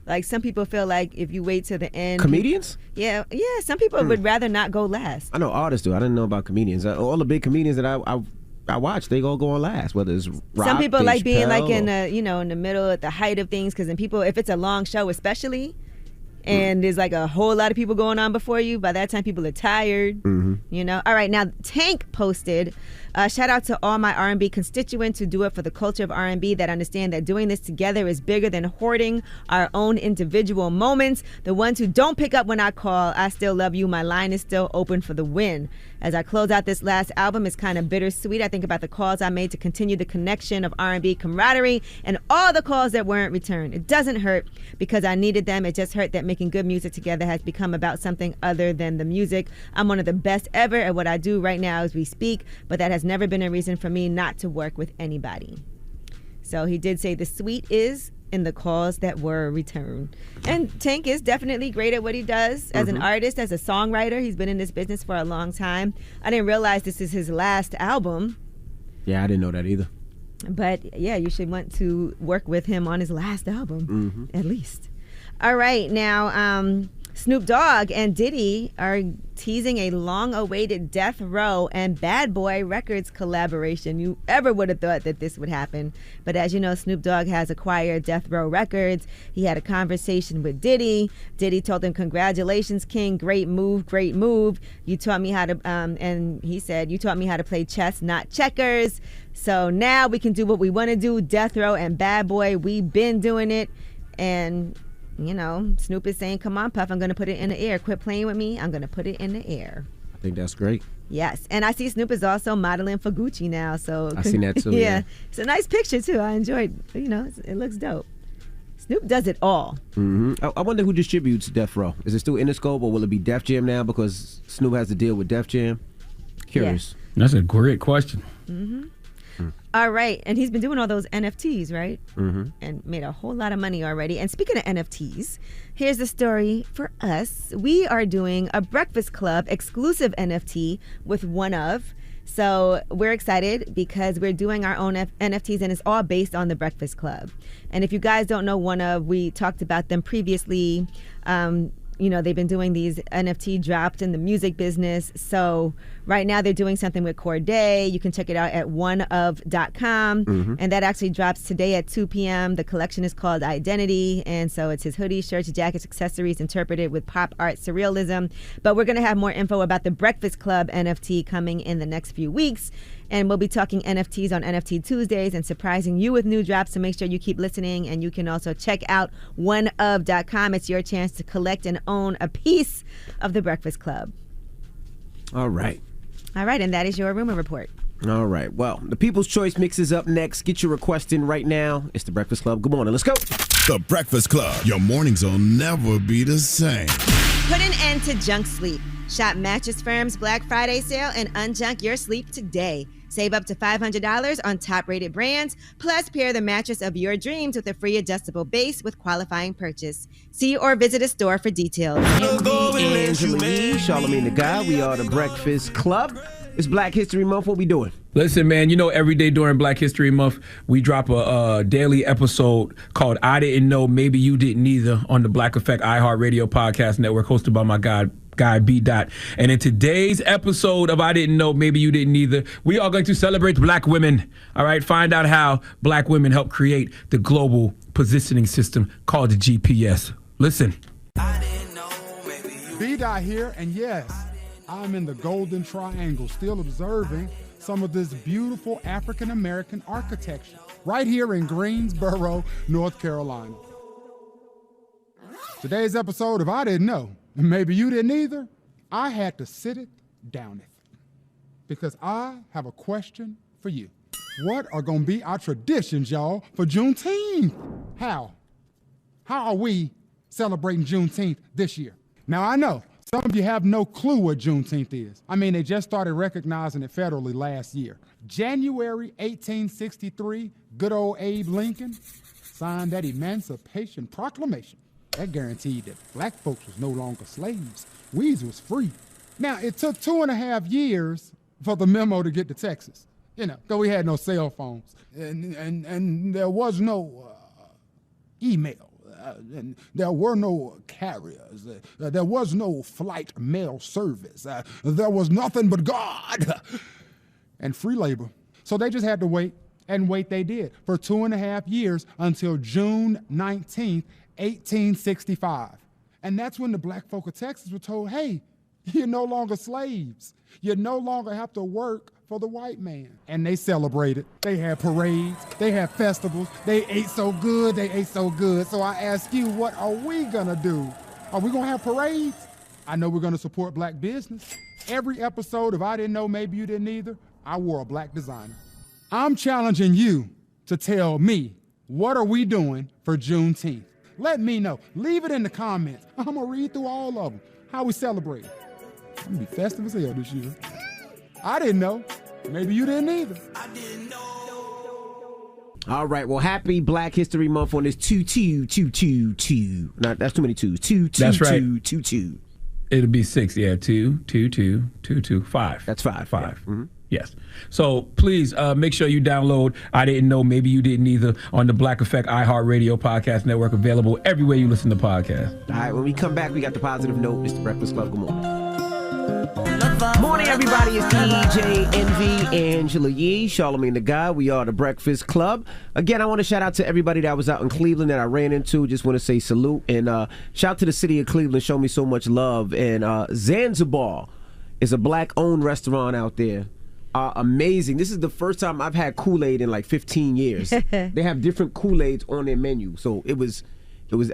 Like some people feel like if you wait till the end. Comedians? Yeah. Some people would rather not go last. I know artists do. I didn't know about comedians. All the big comedians that I watch, they all go on last. Whether it's Rock, some people Dave like being Chappelle, like in the middle at the height of things, because then people, if it's a long show especially, and there's like a whole lot of people going on before you, by that time people are tired. All right, now Tank posted, shout out to all my R&B constituents who do it for the culture of R&B, that understand that doing this together is bigger than hoarding our own individual moments. The ones who don't pick up when I call, I still love you, my line is still open for the win. As I close out this last album, it's kind of bittersweet. I think about the calls I made to continue the connection of R&B camaraderie and all the calls that weren't returned. It doesn't hurt because I needed them. It just hurt that making good music together has become about something other than the music. I'm one of the best ever at what I do right now as we speak, but that has never been a reason for me not to work with anybody. So he did say the sweet is in the calls that were returned. And Tank is definitely great at what he does as an artist, as a songwriter. He's been in this business for a long time. I didn't realize this is his last album. Yeah, I didn't know that either. But yeah, you should want to work with him on his last album, at least. All right, now Snoop Dogg and Diddy are teasing a long-awaited Death Row and Bad Boy Records collaboration. You ever would have thought that this would happen? But as you know, Snoop Dogg has acquired Death Row Records. He had a conversation with Diddy. Diddy told him, "Congratulations, King. Great move, great move. You taught me how to," and he said, "You taught me how to play chess, not checkers. So now we can do what we want to do. Death Row and Bad Boy, we've been doing it." And Snoop is saying, "Come on, Puff, I'm going to put it in the air. Quit playing with me. I'm going to put it in the air." I think that's great. Yes. And I see Snoop is also modeling for Gucci now. So I seen that too. Yeah. It's a nice picture too. I enjoyed, it looks dope. Snoop does it all. I wonder who distributes Death Row. Is it still Interscope or will it be Def Jam now because Snoop has to deal with Def Jam? Curious. Yeah. That's a great question. All right. And he's been doing all those NFTs, right? And made a whole lot of money already. And speaking of NFTs, here's the story for us. We are doing a Breakfast Club exclusive NFT with One Of. So we're excited because we're doing our own NFTs, and it's all based on the Breakfast Club. And if you guys don't know One Of, we talked about them previously. They've been doing these NFT drops in the music business. So right now they're doing something with Corday. You can check it out at oneof.com. And that actually drops today at 2 p.m. The collection is called Identity. And so it's his hoodies, shirts, jackets, accessories interpreted with pop art surrealism. But we're going to have more info about the Breakfast Club NFT coming in the next few weeks. And we'll be talking NFTs on NFT Tuesdays and surprising you with new drops. So make sure you keep listening. And you can also check out oneof.com. It's your chance to collect and own a piece of the Breakfast Club. All right. And that is your rumor report. All right. Well, the People's Choice mix is up next. Get your request in right now. It's the Breakfast Club. Good morning. Let's go. The Breakfast Club. Your mornings will never be the same. Put an end to junk sleep. Shop Mattress Firm's Black Friday sale and unjunk your sleep today. Save up to $500 on top-rated brands, plus pair the mattress of your dreams with a free adjustable base with qualifying purchase. See or visit a store for details. Angela Yee, Charlamagne the Guy. We are the Breakfast Club. It's Black History Month. What we doing? Listen, man, every day during Black History Month, we drop a daily episode called I Didn't Know, Maybe You Didn't Either on the Black Effect iHeartRadio podcast network, hosted by my guy B. Dot. And in today's episode of I Didn't Know, Maybe You Didn't Either, we are going to celebrate black women. All right, find out how black women help create the global positioning system called the GPS. Listen. B. Dot here, and yes, I'm in the Golden Triangle, still observing some of this beautiful African-American architecture right here in Greensboro, North Carolina. Today's episode of I Didn't Know, and maybe you didn't either, I had to sit it down it because I have a question for you. What are going to be our traditions, y'all, for Juneteenth? How are we celebrating Juneteenth this year? Now, I know some of you have no clue what Juneteenth is. I mean, they just started recognizing it federally last year. January 1863, good old Abe Lincoln signed that Emancipation Proclamation. That guaranteed that black folks was no longer slaves. We was free. Now, it took 2.5 years for the memo to get to Texas. because we had no cell phones. And there was no email. And there were no carriers. There was no flight mail service. There was nothing but God and free labor. So they just had to wait, and wait they did, for 2.5 years until June 19th, 1865. And that's when the black folk of Texas were told, hey, you're no longer slaves. You no longer have to work for the white man. And they celebrated. They had parades. They had festivals. They ate so good. So I ask you, what are we going to do? Are we going to have parades? I know we're going to support black business. Every episode of I Didn't Know, Maybe You Didn't Either, I wore a black designer. I'm challenging you to tell me, what are we doing for Juneteenth? Let me know. Leave it in the comments. I'm going to read through all of them. How we celebrate. It's going to be festive as hell this year. I didn't know. Maybe you didn't either. All right. Well, happy Black History Month on this 2-2-2-2-2. No, that's too many twos. 2-2-2-2-2. That's right. It'll be 6. Yeah, 2-2-2-2-2. 5. That's 5. 5. Yeah. Mm-hmm. Yes. So please make sure you download I Didn't Know, Maybe You Didn't Either on the Black Effect iHeartRadio Podcast Network, available everywhere you listen to podcasts. All right, when we come back, we got the positive note. It's the Breakfast Club. Good morning. Morning, everybody. It's DJ Envy, Angela Yee, Charlamagne the Guy. We are the Breakfast Club. Again, I want to shout out to everybody that was out in Cleveland that I ran into. Just want to say salute and shout out to the city of Cleveland. Show me so much love. And Zanzibar is a black-owned restaurant out there. Amazing. This is the first time I've had Kool-Aid in like 15 years. They have different Kool-Aids on their menu, so it was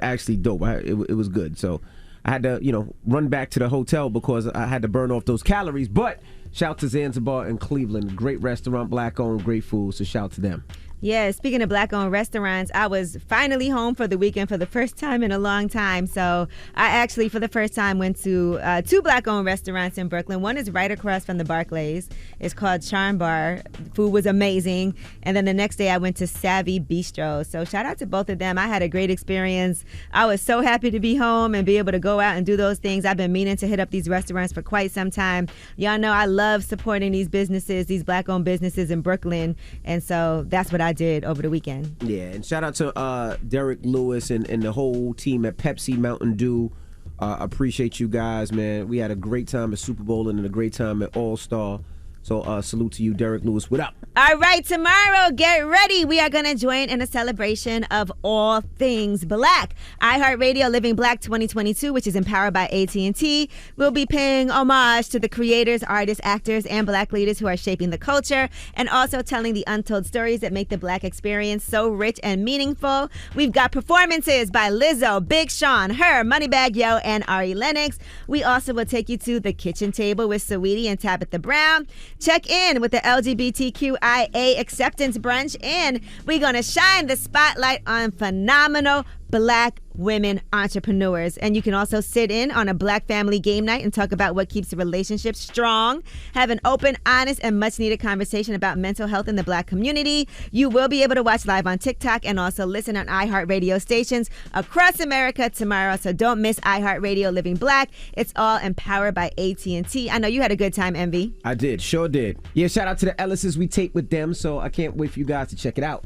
actually dope. It was good. So I had to, run back to the hotel because I had to burn off those calories. But shout to Zanzibar and Cleveland. Great restaurant, black-owned, great food. So shout to them. Yeah, speaking of black-owned restaurants, I was finally home for the weekend for the first time in a long time. So I actually, for the first time, went to 2 black-owned restaurants in Brooklyn. One is right across from the Barclays. It's called Charm Bar. Food was amazing. And then the next day, I went to Savvy Bistro. So shout out to both of them. I had a great experience. I was so happy to be home and be able to go out and do those things. I've been meaning to hit up these restaurants for quite some time. Y'all know I love supporting these businesses, these black-owned businesses in Brooklyn. And so that's what I did over the weekend. Yeah, and shout out to Derek Lewis and the whole team at Pepsi Mountain Dew. Appreciate you guys, man. We had a great time at Super Bowl and a great time at All-Star. So salute to you, Derek Lewis. What up? All right, tomorrow, get ready. We are going to join in a celebration of all things black. iHeartRadio Living Black 2022, which is empowered by AT&T, will be paying homage to the creators, artists, actors, and black leaders who are shaping the culture and also telling the untold stories that make the black experience so rich and meaningful. We've got performances by Lizzo, Big Sean, Her, Moneybagg Yo, and Ari Lennox. We also will take you to the kitchen table with Saweetie and Tabitha Brown. Check in with the LGBTQIA acceptance brunch, and we're going to shine the spotlight on phenomenal black women entrepreneurs. And you can also sit in on a black family game night and talk about what keeps a relationship strong. Have an open, honest, and much-needed conversation about mental health in the black community. You will be able to watch live on TikTok and also listen on iHeartRadio stations across America tomorrow. So don't miss iHeartRadio Living Black. It's all empowered by AT&T. I know you had a good time, Envy. I did. Sure did. Yeah, shout out to the Ellises. We tape with them, so I can't wait for you guys to check it out.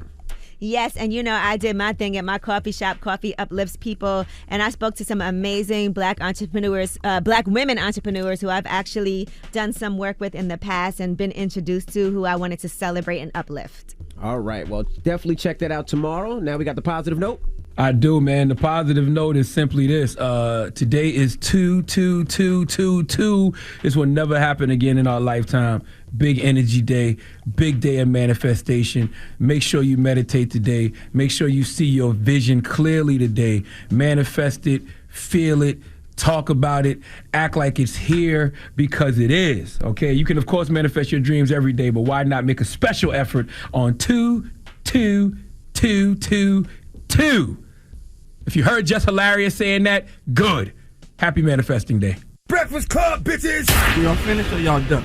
Yes, and I did my thing at my coffee shop. Coffee uplifts people, and I spoke to some amazing black entrepreneurs, black women entrepreneurs who I've actually done some work with in the past and been introduced to, who I wanted to celebrate and uplift. All right, well, definitely check that out tomorrow. Now we got the positive note. I do, man. The positive note is simply this. Today is 2-2-2-2-2. This will never happen again in our lifetime. Big energy day, big day of manifestation. Make sure you meditate today. Make sure you see your vision clearly today. Manifest it, feel it, talk about it, act like it's here because it is, okay? You can, of course, manifest your dreams every day, but why not make a special effort on 2-2-2-2-2? If you heard Just Hilarious saying that, good. Happy manifesting day. Breakfast Club, bitches! Y'all finished or y'all done?